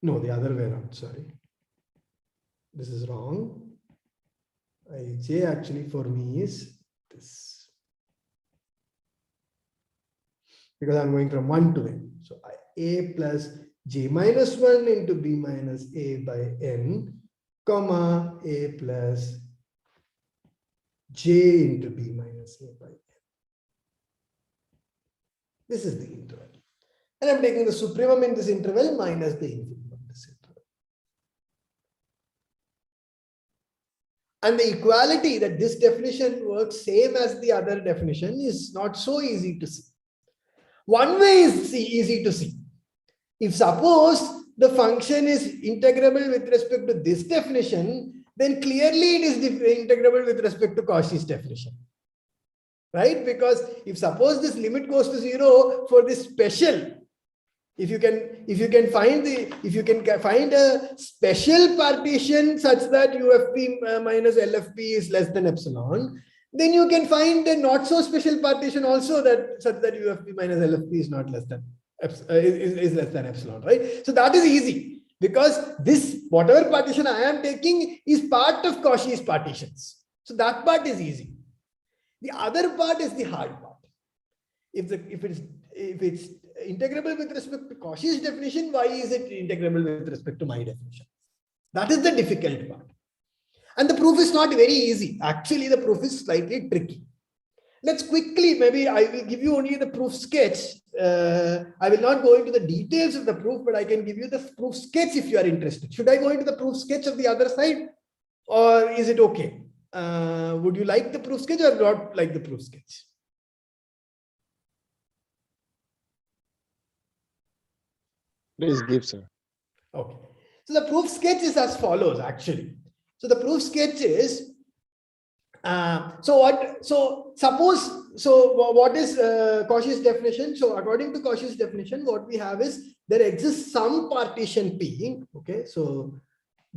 No, the other way around, sorry. This is wrong. Ij actually for me is this. Because I'm going from 1 to n. So a plus j minus 1 into b minus a by n, comma a plus j into b minus a by n. This is the interval. And I'm taking the supremum in this interval minus the infimum of this interval. And the equality that this definition works same as the other definition is not so easy to see. One way is easy to see. If suppose the function is integrable with respect to this definition, then clearly it is integrable with respect to Cauchy's definition. Right? Because if suppose this limit goes to 0 for this special, if you can find a special partition such that UFP minus LFP is less than epsilon, then you can find a not so special partition also that such that UFP minus LFP is not less than is less than epsilon, right? So that is easy because this whatever partition I am taking is part of Cauchy's partitions. So that part is easy. The other part is the hard part. If it's integrable with respect to Cauchy's definition, why is it integrable with respect to my definition? That is the difficult part. And the proof is not very easy. Actually, the proof is slightly tricky. Let's quickly, maybe I will give you only the proof sketch. I will not go into the details of the proof, but I can give you the proof sketch if you are interested. Should I go into the proof sketch of the other side? Or is it okay? Would you like the proof sketch or not like the proof sketch? Please give, sir. Okay. So the proof sketch is as follows, actually. So the proof sketch is, what is Cauchy's definition? So according to Cauchy's definition, what we have is there exists some partition P. Okay. So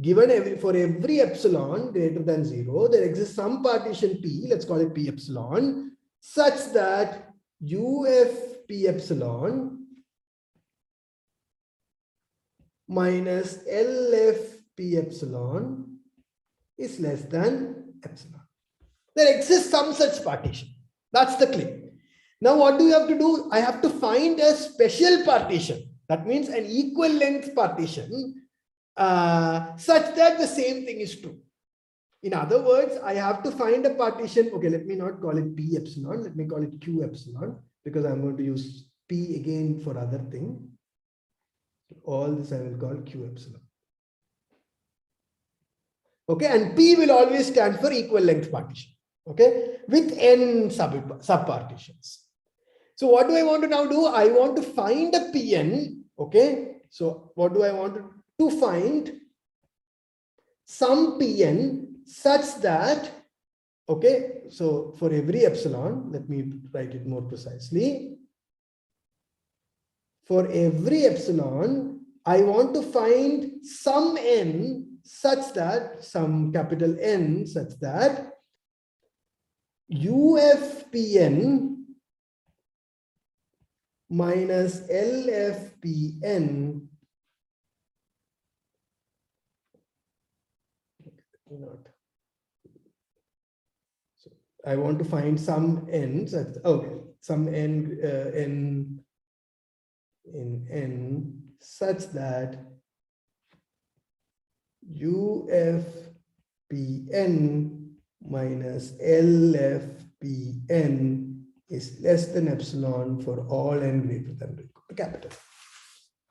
given for every epsilon greater than 0, there exists some partition P, let's call it P epsilon, such that UF P epsilon minus LF P epsilon is less than epsilon. There exists some such partition. That's the claim. Now what do you have to do? I have to find a special partition. That means an equal length partition such that the same thing is true. In other words, I have to find a partition. Okay, let me not call it P epsilon. Let me call it Q epsilon because I'm going to use P again for other thing. All this I will call Q epsilon. Okay, and P will always stand for equal length partition. Okay, with n subpartitions. So what do I want to now do? I want to find a Pn. Okay, so what do I want to find? Some Pn such that, okay, so for every epsilon, let me write it more precisely. For every epsilon, I want to find some n such that, some capital N such that UFPN minus LFPN not. So I want to find some n such, okay, some n such that UFPN minus LFPN is less than epsilon for all n greater than or equal to capital.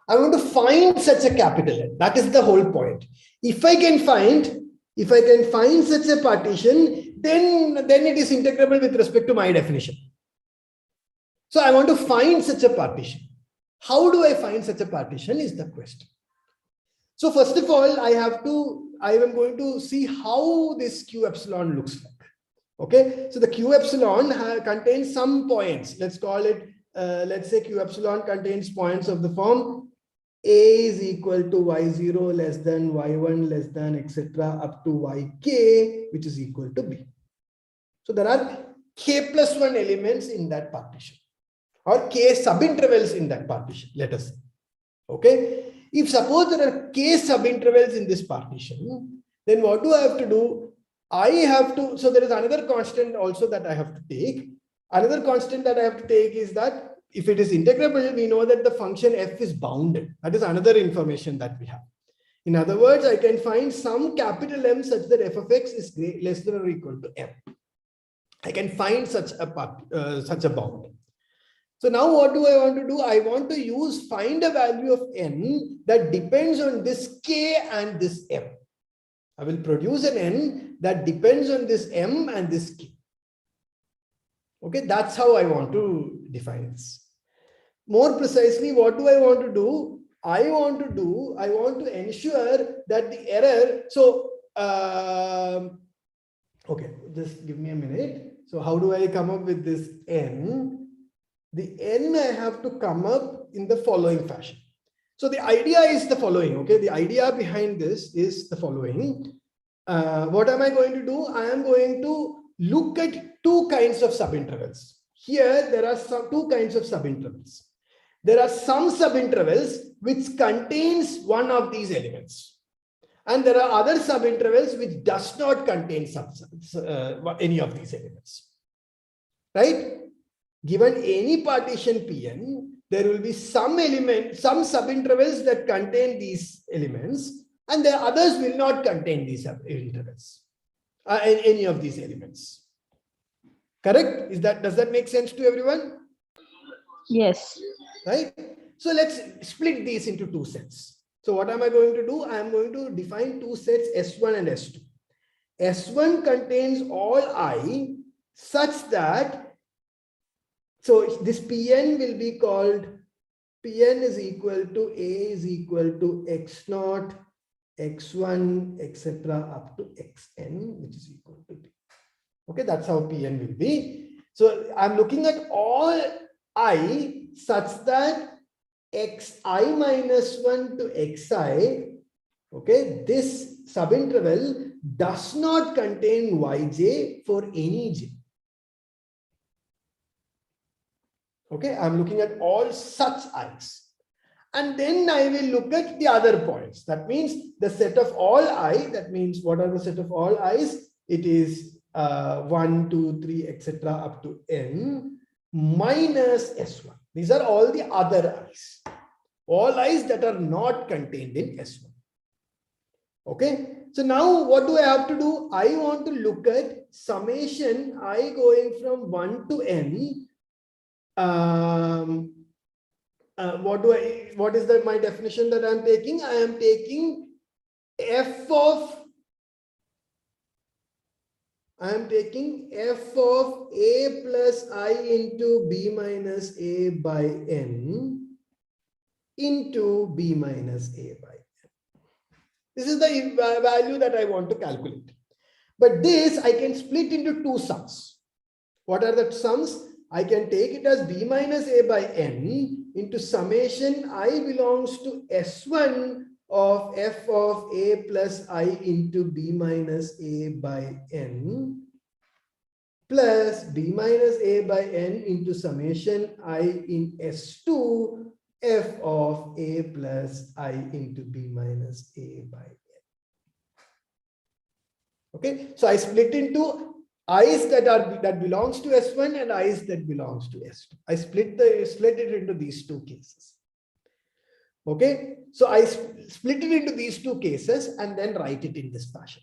I want to find such a capital N. That is the whole point. If I can find such a partition, then it is integrable with respect to my definition. So I want to find such a partition. How do I find such a partition is the question. So first of all, I am going to see how this Q epsilon looks like. Okay, so the Q epsilon contains some points. Let's call it, let's say Q epsilon contains points of the form A is equal to Y0 less than Y1 less than etc. up to Yk, which is equal to B. So there are K plus 1 elements in that partition, or K subintervals in that partition, let us say. Okay, if suppose there are K subintervals in this partition, then what do I have to do? So there is another constant also that I have to take. Another constant that I have to take is that if it is integrable, we know that the function f is bounded. That is another information that we have. In other words, I can find some capital M such that f of x is less than or equal to m. I can find such a bound. So now what do I want to do? I want to find a value of n that depends on this k and this m. I will produce an n that depends on this m and this k. Okay, that's how I want to define this. More precisely, what do I want to do? I want to ensure that the error, so, okay, just give me a minute. So how do I come up with this n? The n I have to come up in the following fashion. So the idea is the following, okay? The idea behind this is the following. What am I going to do? I am going to look at two kinds of subintervals. Here, there are two kinds of subintervals. There are some subintervals which contains one of these elements. And there are other subintervals which does not contain any of these elements. Right? Given any partition Pn, there will be some subintervals that contain these elements, and the others will not contain these intervals, any of these elements. Correct? Does that make sense to everyone? Yes. Right? So let's split these into two sets. So what am I going to do? I am going to define two sets, S1 and S2. S1 contains all I such that, so this Pn will be called, Pn is equal to A is equal to X0, X1, etc. up to Xn, which is equal to B. Okay, that's how Pn will be. So I'm looking at all I such that Xi minus 1 to Xi, okay, this subinterval does not contain Yj for any j. Okay, I'm looking at all such i's. And then I will look at the other points. That means the set of all I, that means what are the set of all i's? It is 1, 2, 3, etc. up to n minus S1. These are all the other i's. All i's that are not contained in S1. Okay. So now what do I have to do? I want to look at summation I going from 1 to n. What is that my definition that I'm taking? I am taking f of a plus I into b minus a by n into b minus a by n. This is the value that I want to calculate. But this I can split into two sums. What are the sums? I can take it as b minus a by n into summation I belongs to S1 of f of a plus I into b minus a by n plus b minus a by n into summation I in S2 f of a plus I into b minus a by n. Okay, so I split into i's that belongs to S1 and i's that belongs to S2. I split it into these two cases. Okay, so I split it into these two cases and then write it in this fashion.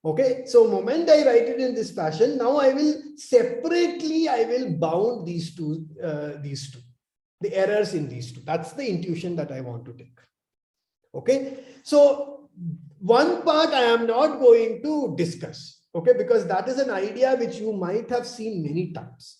Okay, so moment I write it in this fashion, now I will separately bound these two, the errors in these two. That's the intuition that I want to take. Okay, so one part I am not going to discuss. Okay, because that is an idea which you might have seen many times.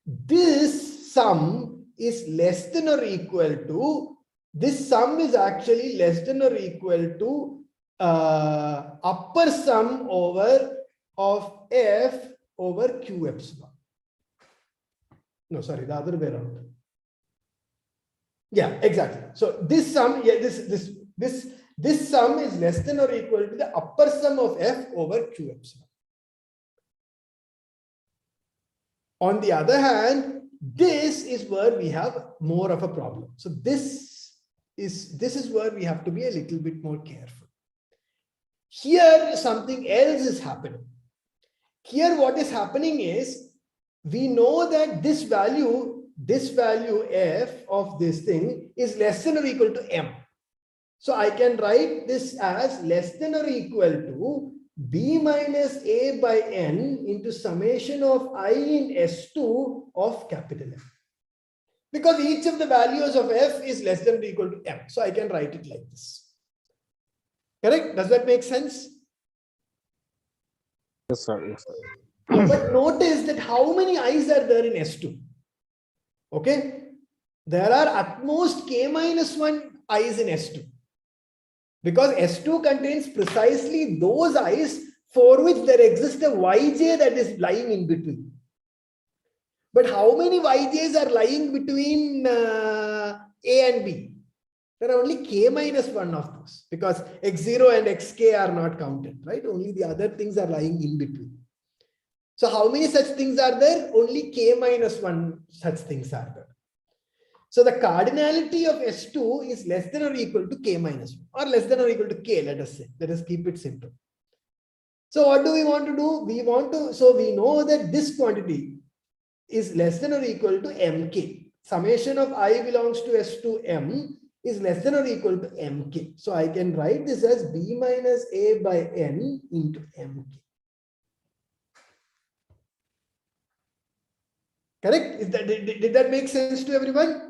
This sum is less than or equal to, this sum is actually less than or equal to upper sum over of f over q epsilon. No, sorry, the other way around. Yeah, exactly. So this sum, yeah, this sum is less than or equal to the upper sum of f over q epsilon. On the other hand, this is where we have more of a problem. So this is where we have to be a little bit more careful. Here something else is happening. Here what is happening is, we know that this value f of this thing is less than or equal to m. So I can write this as less than or equal to b minus a by n into summation of I in S2 of capital F. Because each of the values of f is less than or equal to m. So I can write it like this. Correct? Does that make sense? Yes, sir. Yes, sir. But notice that how many i's are there in S2? Okay. There are at most k minus 1 i's in S2. Because S2 contains precisely those i's for which there exists a yj that is lying in between. But how many yj's are lying between A and B? There are only k minus 1 of those, because x0 and xk are not counted, right? Only the other things are lying in between. So how many such things are there? Only k minus 1 such things are there. So the cardinality of S2 is less than or equal to k minus 1, or less than or equal to k, let us say. Let us keep it simple. So what do we want to do? So we know that this quantity is less than or equal to mk. Summation of I belongs to S2 m is less than or equal to mk. So I can write this as b minus a by n into mk. Correct? Did that make sense to everyone?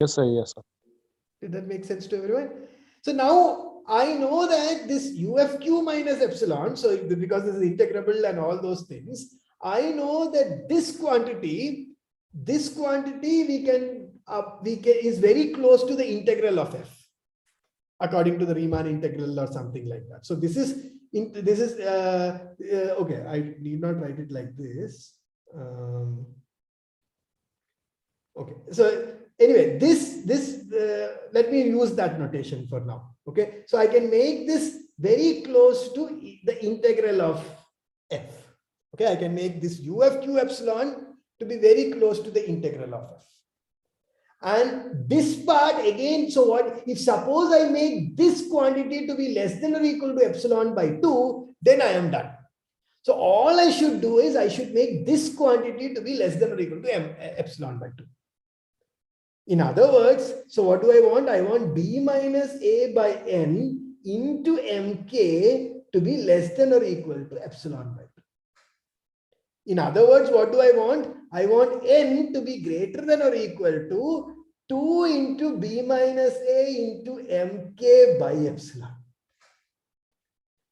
Yes, sir. Yes, sir. Did that make sense to everyone? So now I know that this ufq minus epsilon, so because this is integrable and all those things, I know that this quantity is very close to the integral of f, according to the Riemann integral or something like that. So this is okay. I need not write it like this. Okay. So anyway, let me use that notation for now. Okay. So I can make this very close to the integral of f. Okay. I can make this ufq epsilon to be very close to the integral of f. And this part again, so what if suppose I make this quantity to be less than or equal to epsilon by 2, then I am done. So all I should do is I should make this quantity to be less than or equal to epsilon by 2. In other words, so what do I want? I want b minus a by n into mk to be less than or equal to epsilon by 2. In other words, what do I want? I want n to be greater than or equal to 2 into b minus a into mk by epsilon.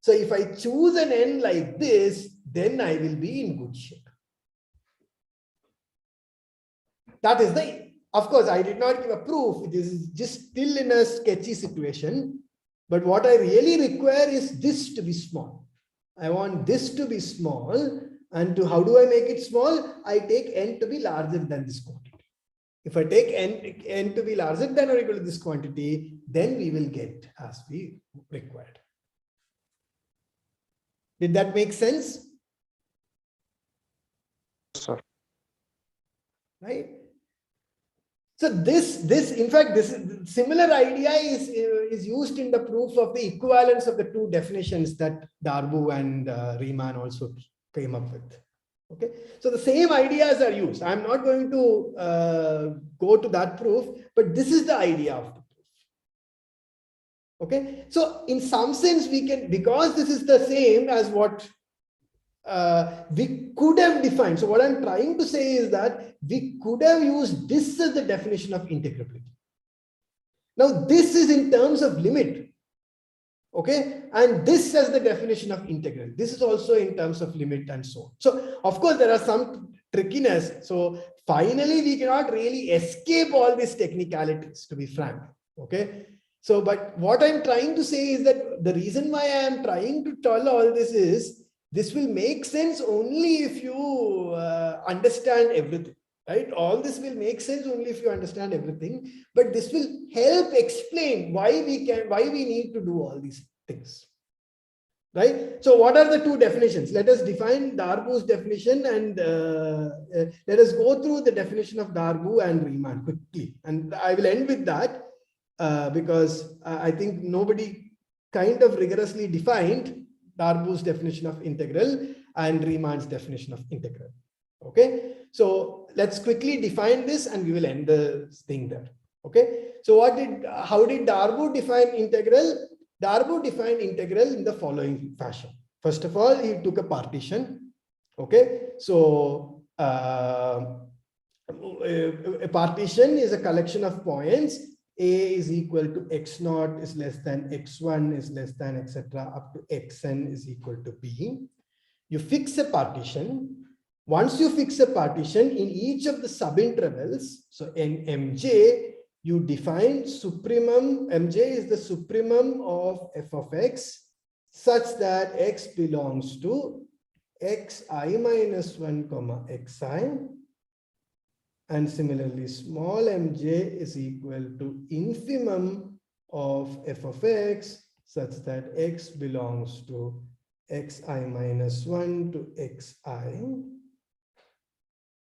So if I choose an n like this, then I will be in good shape. That is of course, I did not give a proof. This is just still in a sketchy situation. But what I really require is this to be small. I want this to be small. And how do I make it small? I take n to be larger than this quantity. If I take n to be larger than or equal to this quantity, then we will get as we required. Did that make sense? Sir. Right? So in fact, this similar idea is used in the proof of the equivalence of the two definitions that Darboux and Riemann also came up with. Okay, so the same ideas are used. I'm not going to go to that proof, but this is the idea of the proof. Okay, so in some sense we can, because this is the same as what we could have defined. So what I'm trying to say is that we could have used this as the definition of integrability. Now this is in terms of limit. Okay, and this as the definition of integral. This is also in terms of limit and so on. So of course there are some trickiness. So finally we cannot really escape all these technicalities, to be frank. Okay, so but what I'm trying to say is that the reason why I am trying to tell all this is this will make sense only if you understand everything. Right? All this will make sense only if you understand everything, but this will help explain why we need to do all these things. Right? So what are the two definitions? Let us define Darboux's definition and let us go through the definition of Darboux and Riemann quickly. And I will end with that because I think nobody kind of rigorously defined Darboux's definition of integral and Riemann's definition of integral. Okay, so let's quickly define this and we will end the thing there. Okay, so how did Darboux define integral? Darboux defined integral in the following fashion. First of all, he took a partition. Okay, so a partition is a collection of points. A is equal to x0 is less than x1 is less than etc. up to xn is equal to b. You fix a partition. Once you fix a partition in each of the subintervals, so in mj, you define supremum. Mj is the supremum of f of x such that x belongs to xi minus 1 comma xi. And similarly, small mj is equal to infimum of f of x such that x belongs to xi minus 1 to xi.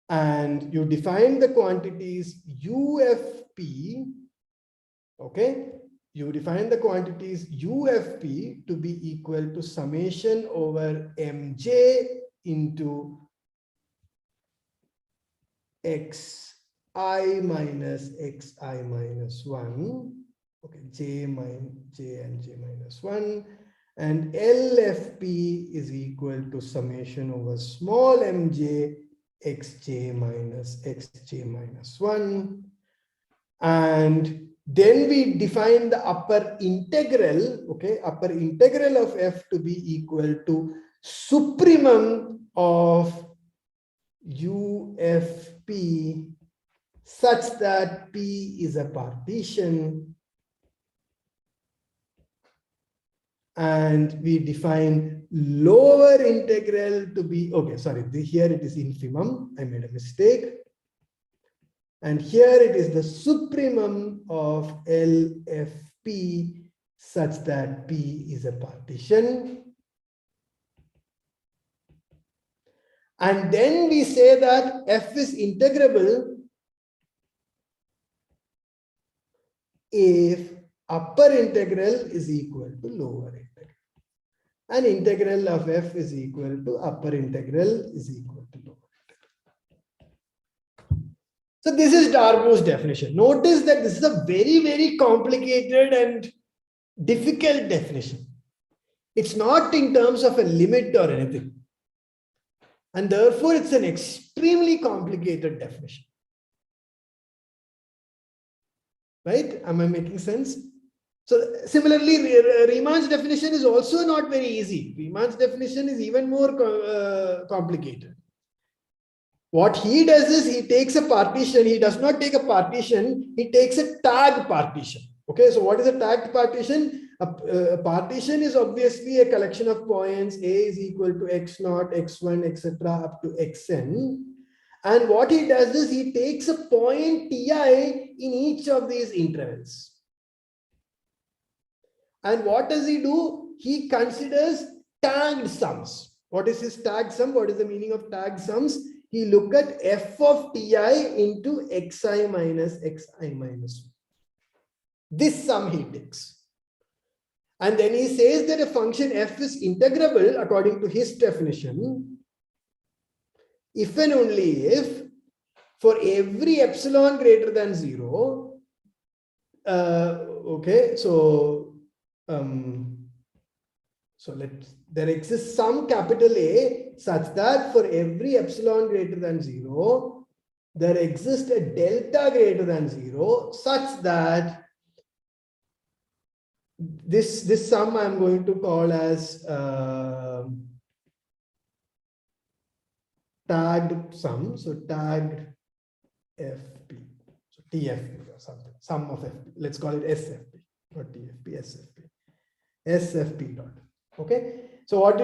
And you define the quantities UFP, okay? You define the quantities UFP to be equal to summation over mj into xi minus xi minus 1, okay, j and j minus 1, and LFP is equal to summation over small mj xj minus xj minus 1. And then we define the upper integral, okay, upper integral of f to be equal to supremum of UFP such that P is a partition, and we define lower integral to be, okay, sorry, here it is infimum, I made a mistake. And here it is the supremum of LFP such that P is a partition. And then we say that F is integrable if upper integral is equal to lower integral. And integral of F is equal to upper integral is equal to lower integral. So this is Darboux definition. Notice that this is a very, very complicated and difficult definition. It's not in terms of a limit or anything. And therefore, it's an extremely complicated definition. Right? Am I making sense? So similarly, Riemann's definition is also not very easy. Riemann's definition is even more complicated. What he does is he takes a partition. He does not take a partition. He takes a tag partition. Okay, so what is a tagged partition? A partition is obviously a collection of points. A is equal to x0, x1, etc. up to xn. And what he does is he takes a point ti in each of these intervals. And what does he do? He considers tagged sums. What is his tagged sum? What is the meaning of tagged sums? He look at f of ti into xi minus xi minus 1. This sum he takes. And then he says that a function f is integrable according to his definition if and only if for every epsilon greater than 0, okay, so there exists some capital A such that for every epsilon greater than 0, there exists a delta greater than 0 such that this sum I'm going to call as tagged sum. So tagged FP, so TFP or something, sum of FP. Let's call it SFP, not TFP, SFP, SFP dot. Okay. So what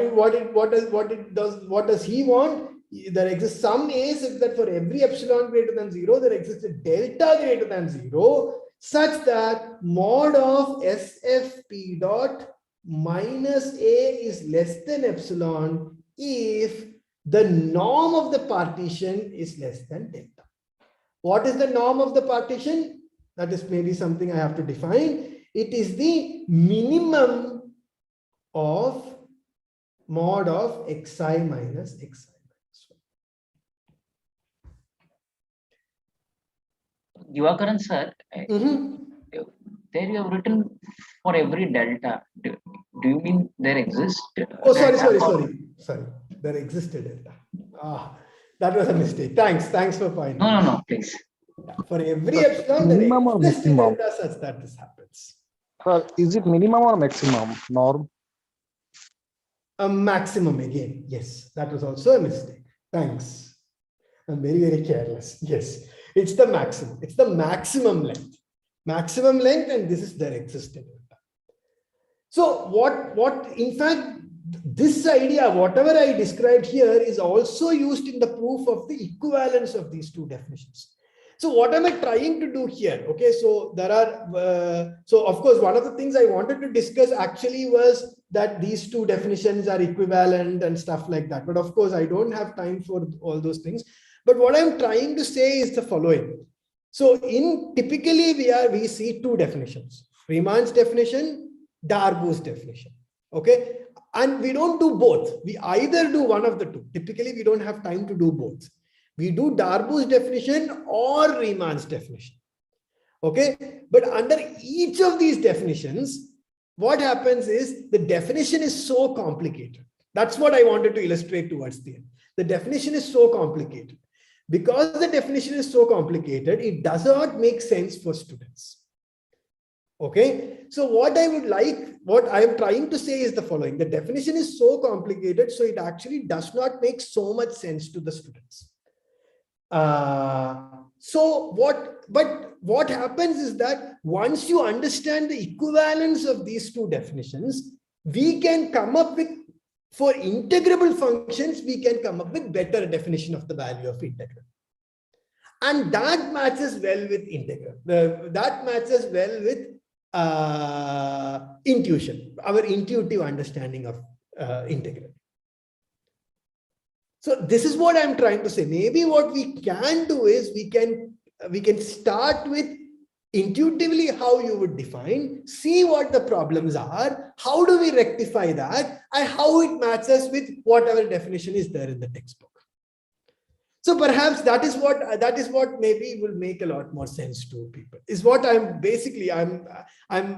does he want? There exists some A such that for every epsilon greater than 0, there exists a delta greater than 0 such that mod of SFP dot minus A is less than epsilon if the norm of the partition is less than delta. What is the norm of the partition? That is maybe something I have to define. It is the minimum of mod of xi minus xi minus 1. Divakaran sir, there you have written for every delta. Do you mean there exists? Oh, sorry. There existed delta. That was a mistake. Thanks for pointing. No, please. For every epsilon, there Minimum or exists maximum? delta such that this happens. Is it minimum or maximum norm? A maximum again. Yes, that was also a mistake. Thanks. I'm very, very careless. Yes, it's the maximum. It's the maximum length. Maximum length, and this is their existing delta. So what in fact, this idea, whatever I described here, is also used in the proof of the equivalence of these two definitions. So what am I trying to do here? Okay, so there are, so of course, one of the things I wanted to discuss actually was that these two definitions are equivalent and stuff like that. But of course, I don't have time for all those things. But what I'm trying to say is the following. So typically we see two definitions: Riemann's definition, Darboux's definition. Okay, and we don't do both. We either do one of the two. Typically, we don't have time to do both. We do Darboux's definition or Riemann's definition. Okay, but under each of these definitions, what happens is the definition is so complicated. That's what I wanted to illustrate towards the end. The definition is so complicated. Because the definition is so complicated, it does not make sense for students. Okay, so what I am trying to say is the following. The definition is so complicated, so it actually does not make so much sense to the students. But what happens is that once you understand the equivalence of these two definitions, we can come up with, for integrable functions, we can come up with better definition of the value of integral. And that matches well with integral. That matches well with intuition, our intuitive understanding of integral. So this is what I'm trying to say. Maybe what we can do is we can start with intuitively how you would define, see what the problems are, how do we rectify that, and how it matches with whatever definition is there in the textbook. So perhaps that is what maybe will make a lot more sense to people. Is what I'm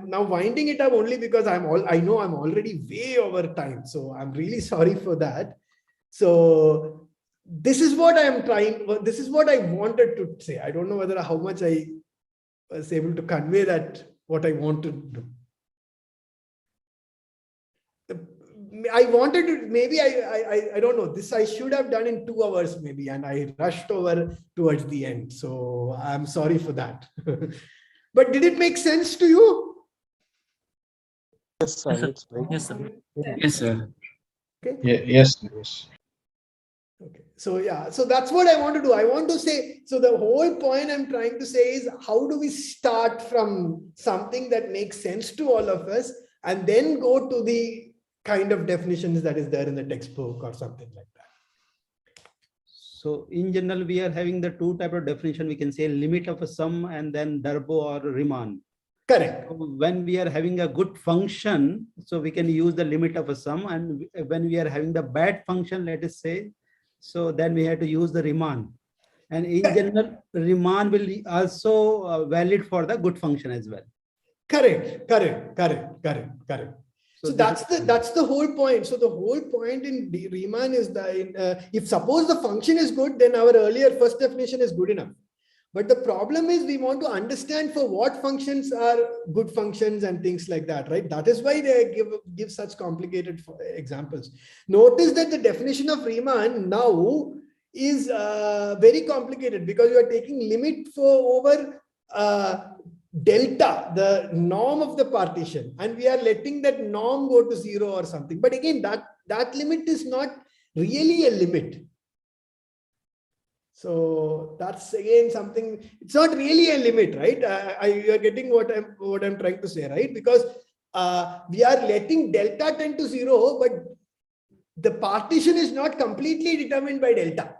now winding it up only because I know I'm already way over time. So I'm really sorry for that. So this is what this is what I wanted to say. I don't know whether how much I was able to convey that what I want to do. I wanted to, maybe I don't know, this I should have done in 2 hours maybe, and I rushed over towards the end. So I'm sorry for that. But did it make sense to you? Yes, sir. Yes, sir. It's very Yes, sir. Yes, sir. Okay. Yes. Okay. So yeah, so that's what I want to do. I want to say, so the whole point I'm trying to say is, how do we start from something that makes sense to all of us and then go to the kind of definitions that is there in the textbook or something like that? So in general, we are having the 2 type of definition. We can say limit of a sum and then Darboux or Riemann. Correct. So when we are having a good function, so we can use the limit of a sum, and when we are having the bad function, let us say, so then we have to use the Riemann. And in general, Riemann will also valid for the good function as well. Correct. So that's the whole point. So the whole point in Riemann is that if suppose the function is good, then our earlier first definition is good enough. But the problem is we want to understand for what functions are good functions and things like that, right? That is why they give such complicated examples. Notice that the definition of Riemann now is very complicated because you are taking limit over delta, the norm of the partition, and we are letting that norm go to 0 or something. But again, that limit is not really a limit. So that's again something, it's not really a limit, right? You are getting what I'm trying to say, right? Because we are letting delta tend to 0, but the partition is not completely determined by delta.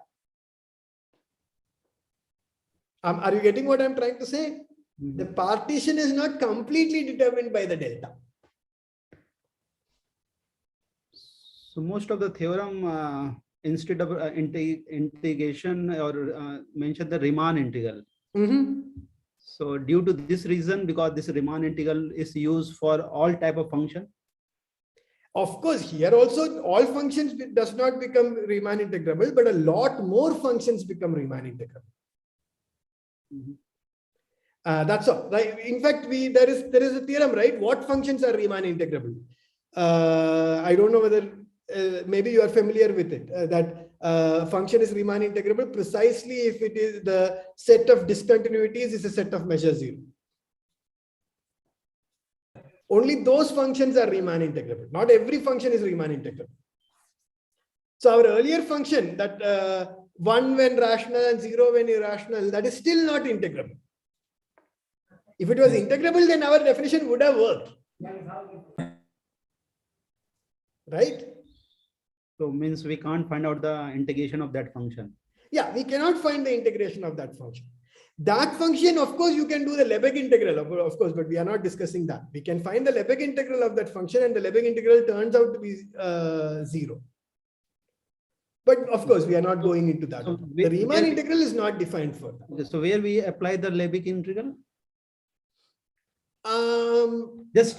Are you getting what I'm trying to say? The partition is not completely determined by the delta. So most of the theorem, instead of integration or mention the Riemann integral. So due to this reason, because this Riemann integral is used for all type of function. Of course, here also all functions does not become Riemann integrable, but a lot more functions become Riemann integrable. That's all, right? In fact, there is a theorem, right? What functions are Riemann integrable? I don't know whether maybe you are familiar with it. That function is Riemann integrable precisely if it is the set of discontinuities is a set of measure 0. Only those functions are Riemann integrable. Not every function is Riemann integrable. So our earlier function that 1 when rational and 0 when irrational, that is still not integrable. If it was integrable, then our definition would have worked. Right? So means we can't find out the integration of that function. Yeah, we cannot find the integration of that function. That function, of course, you can do the Lebesgue integral, of course, but we are not discussing that. We can find the Lebesgue integral of that function, and the Lebesgue integral turns out to be 0. But of course, we are not going into that. So the Riemann integral is not defined for that. So where we apply the Lebesgue integral? Just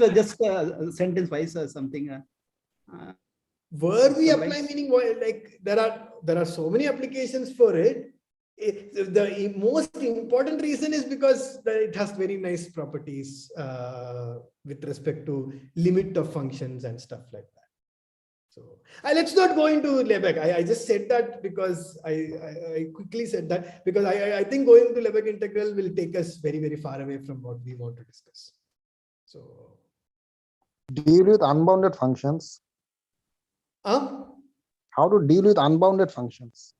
sentence wise or something. Where we apply, meaning like there are so many applications for it. The most important reason is because it has very nice properties with respect to limit of functions and stuff like that. So let's not go into Lebesgue. I just said that because I quickly said that because I think going to Lebesgue integral will take us very, very far away from what we want to discuss. So deal with unbounded functions. How to deal with unbounded functions?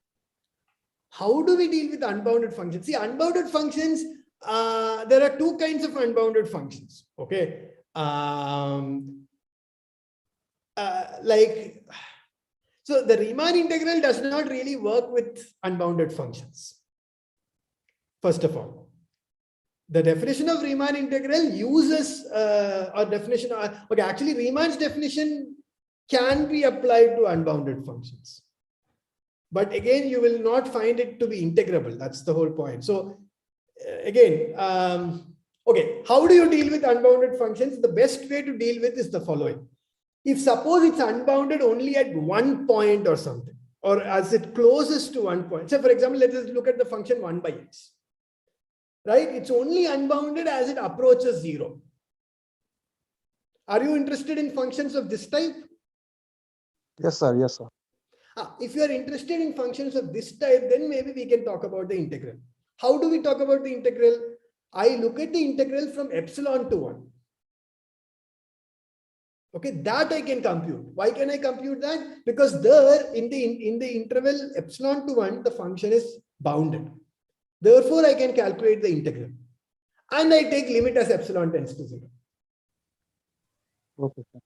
How do we deal with unbounded functions? See, unbounded functions, there are 2 kinds of unbounded functions. Okay. So the Riemann integral does not really work with unbounded functions. First of all, the definition of Riemann integral uses actually Riemann's definition can be applied to unbounded functions. but again, you will not find it to be integrable. That's the whole point. So again, okay, how do you deal with unbounded functions? The best way to deal with is the following. If suppose it's unbounded only at one point or something, or as it closes to one point. So for example, let us look at the function 1 by x. Right? It's only unbounded as it approaches 0. Are you interested in functions of this type? Yes, sir. Yes, sir. If you are interested in functions of this type, then maybe we can talk about the integral. How do we talk about the integral? I look at the integral from epsilon to 1. Okay, that I can compute. Why can I compute that? Because there in the interval epsilon to 1, the function is bounded. Therefore, I can calculate the integral. And I take limit as epsilon tends to 0. Okay, sir.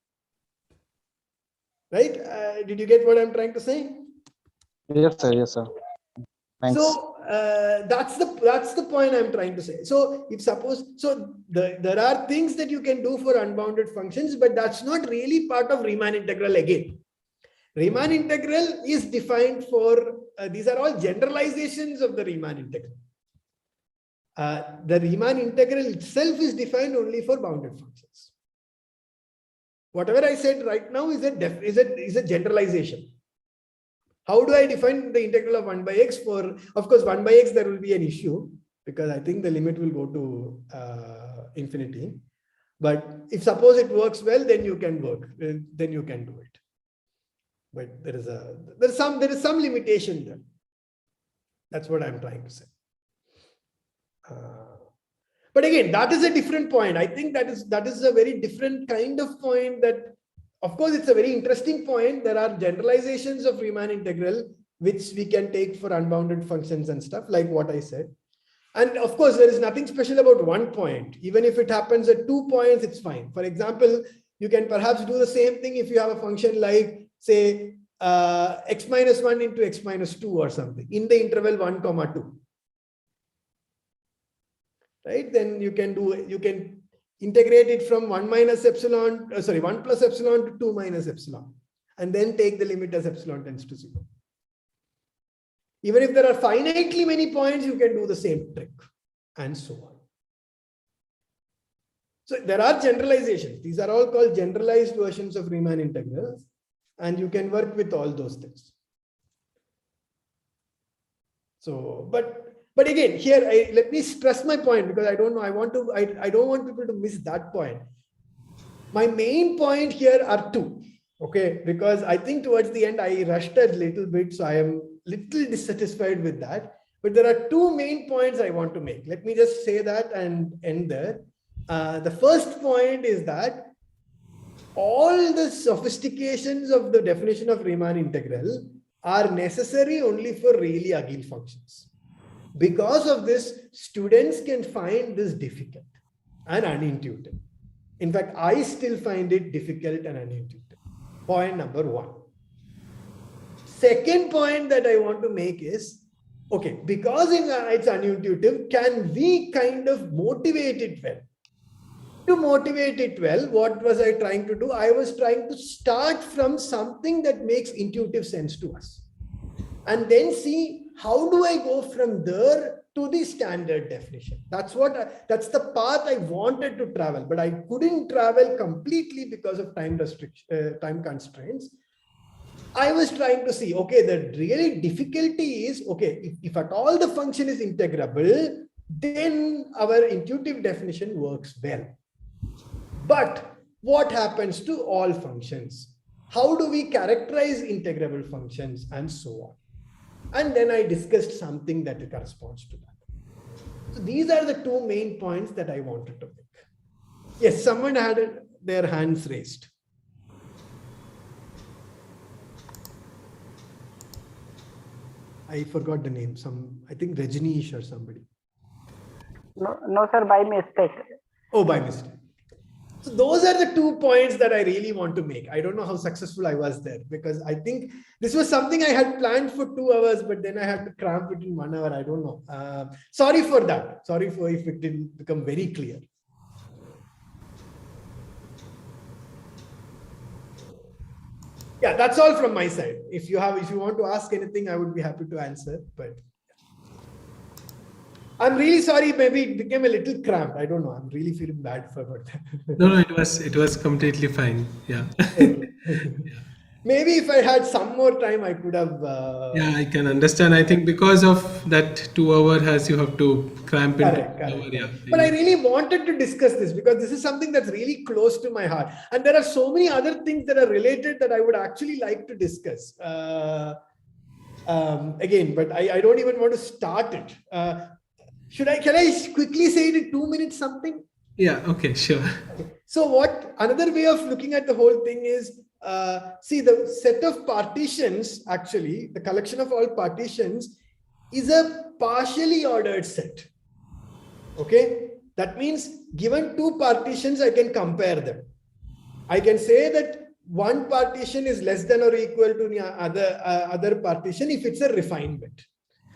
Right? Did you get what I'm trying to say? Yes, sir. Yes, sir. Thanks. So that's the point I'm trying to say. So if suppose, so there are things that you can do for unbounded functions, but that's not really part of Riemann integral again. Riemann integral is defined for, these are all generalizations of the Riemann integral. The Riemann integral itself is defined only for bounded functions. Whatever I said right now is a generalization. How do I define the integral of 1 by x? For, of course, 1 by x, there will be an issue because I think the limit will go to infinity. But if suppose it works well, then you can then you can do it. But there is some limitation there. That's what I'm trying to say. But again, that is a different point. I think that is a very different kind of point that, of course, it's a very interesting point. There are generalizations of Riemann integral, which we can take for unbounded functions and stuff like what I said. And of course, there is nothing special about one point. Even if it happens at 2 points, it's fine. For example, you can perhaps do the same thing if you have a function like, say, x minus 1 into x minus 2 or something in the interval 1, 2. Right? Then you can integrate it from 1 plus epsilon to 2 minus epsilon, and then take the limit as epsilon tends to 0. Even if there are finitely many points, you can do the same trick, and so on. So there are generalizations. These are all called generalized versions of Riemann integrals, and you can work with all those things. So, but again, here let me stress my point because I don't know. I don't want people to miss that point. My main point here are two. Okay, because I think towards the end I rushed a little bit, so I am little dissatisfied with that. But there are two main points I want to make. Let me just say that and end there. The first point is that all the sophistications of the definition of Riemann integral are necessary only for really ugly functions. Because of this, students can find this difficult and unintuitive. In fact, I still find it difficult and unintuitive. Point number one. Second point that I want to make is, okay, because it's unintuitive, can we kind of motivate it well? To motivate it well, what was I trying to do? I was trying to start from something that makes intuitive sense to us. And then see, how do I go from there to the standard definition? That's the path I wanted to travel, but I couldn't travel completely because of time constraints. I was trying to see, okay, the really difficulty is, okay, if at all the function is integrable, then our intuitive definition works well. But what happens to all functions? How do we characterize integrable functions and so on? And then I discussed something that corresponds to that. So these are the two main points that I wanted to make. Yes, someone had their hands raised. I forgot the name. I think Rajneesh or somebody. No, sir, by mistake. Oh, by mistake. So those are the 2 points that I really want to make. I don't know how successful I was there because I think this was something I had planned for 2 hours, but then I had to cramp it in 1 hour. I don't know. Sorry for that. Sorry for if it didn't become very clear. Yeah, that's all from my side. If you want to ask anything, I would be happy to answer. But I'm really sorry. Maybe it became a little cramped. I don't know. I'm really feeling bad about that. No, it was completely fine. Yeah. Okay. Maybe if I had some more time, I could have. Yeah, I can understand. I think because of that 2 hour has you have to cramp into Correct, 2 hour. correct. Yeah. But I really wanted to discuss this because this is something that's really close to my heart. And there are so many other things that are related that I would actually like to discuss. Again, but I don't even want to start it. Can I quickly say it in 2 minutes something? Yeah, okay, sure. Okay. So another way of looking at the whole thing is, see, the set of partitions, actually, the collection of all partitions is a partially ordered set. Okay. That means given 2 partitions, I can compare them. I can say that one partition is less than or equal to the other partition if it's a refinement.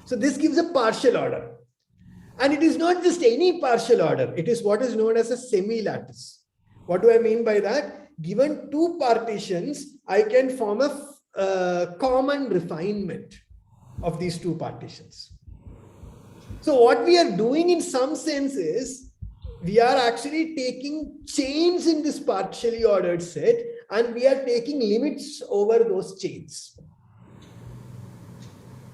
So this gives a partial order. And it is not just any partial order. It is what is known as a semi-lattice. What do I mean by that? Given 2 partitions, I can form a common refinement of these 2 partitions. So what we are doing in some sense is we are actually taking chains in this partially ordered set and we are taking limits over those chains.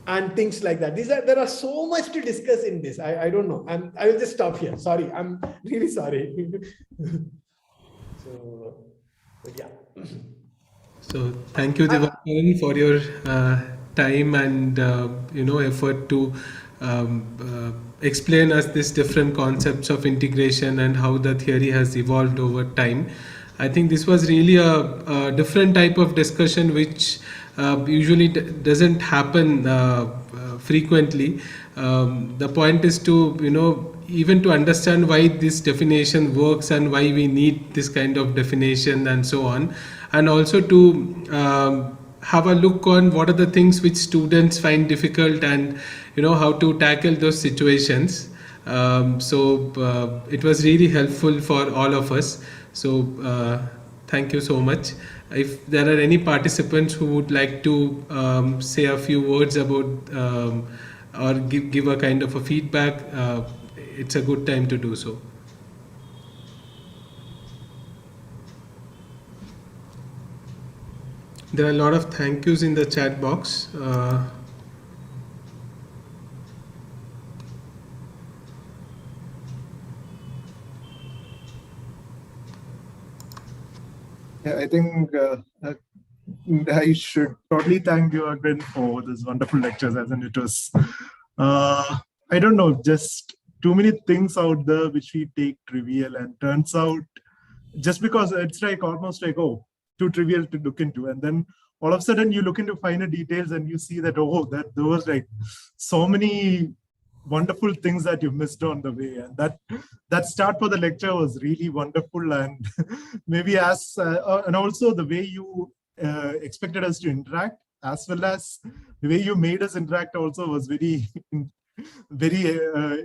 And things like that. There are so much to discuss in this. I don't know. I will just stop here. Sorry, I'm really sorry. But yeah. So thank you, Divakaran, for your time and effort to explain us these different concepts of integration and how the theory has evolved over time. I think this was really a different type of discussion which usually doesn't happen frequently. The point is to even to understand why this definition works and why we need this kind of definition and so on, and also to have a look on what are the things which students find difficult and how to tackle those situations. So it was really helpful for all of us. So thank you so much. If there are any participants who would like to say a few words about or give a kind of a feedback, it's a good time to do so. There are a lot of thank yous in the chat box. Yeah, I think I should totally thank you again for this wonderful lectures, as in it was, I don't know, just too many things out there which we take trivial and turns out just because it's like almost like, oh, too trivial to look into. And then all of a sudden you look into finer details and you see that, oh, that there was like so many wonderful things that you missed on the way, and that start for the lecture was really wonderful. And maybe and also the way you expected us to interact, as well as the way you made us interact also was very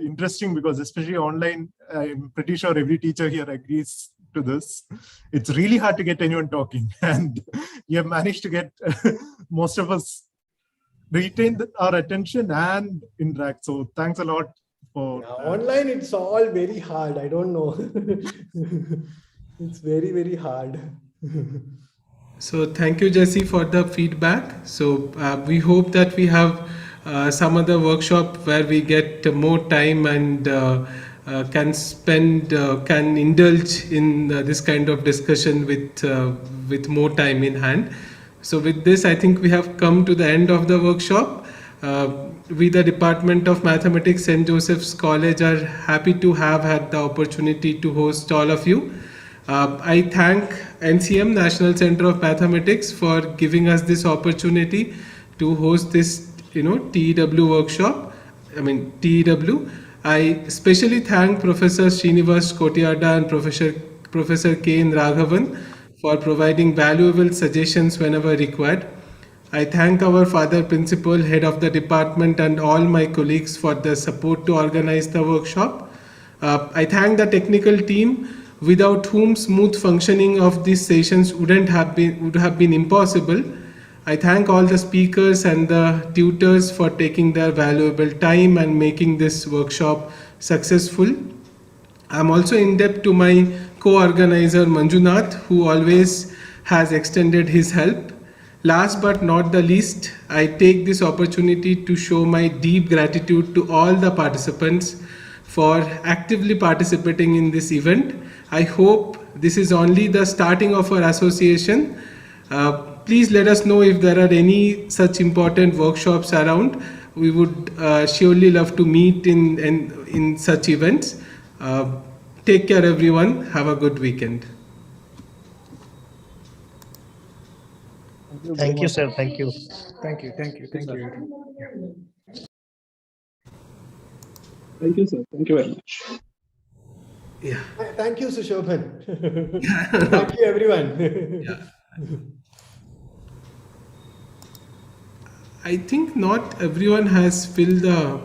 interesting, because especially online, I'm pretty sure every teacher here agrees to this. It's really hard to get anyone talking, and you have managed to get most of us retain our attention and interact. So thanks a lot for online. It's all very hard. I don't know. It's very, very hard. So thank you, Jesse, for the feedback. So we hope that we have some other workshop where we get more time and can indulge in this kind of discussion with more time in hand. So with this, I think we have come to the end of the workshop. We, the Department of Mathematics, St. Joseph's College, are happy to have had the opportunity to host all of you. I thank NCM, National Center of Mathematics, for giving us this opportunity to host this, TEW workshop. TEW. I especially thank Professor Srinivas Kotiada and Professor K. N. Raghavan for providing valuable suggestions whenever required. I thank our Father Principal, Head of the Department, and all my colleagues for the support to organize the workshop. I thank the technical team without whom smooth functioning of these sessions would have been impossible. I thank all the speakers and the tutors for taking their valuable time and making this workshop successful. I'm also in debt to my co-organizer Manjunath, who always has extended his help. Last but not the least, I take this opportunity to show my deep gratitude to all the participants for actively participating in this event. I hope this is only the starting of our association. Please let us know if there are any such important workshops around. We would surely love to meet in such events. Take care, everyone. Have a good weekend. Thank you, sir. Thank you. Thank you. Thank you. Thank you. Thank you, sir. Thank you very much. Yeah. Thank you, Sushobhan. Thank you, everyone. Yeah. I think not everyone has filled the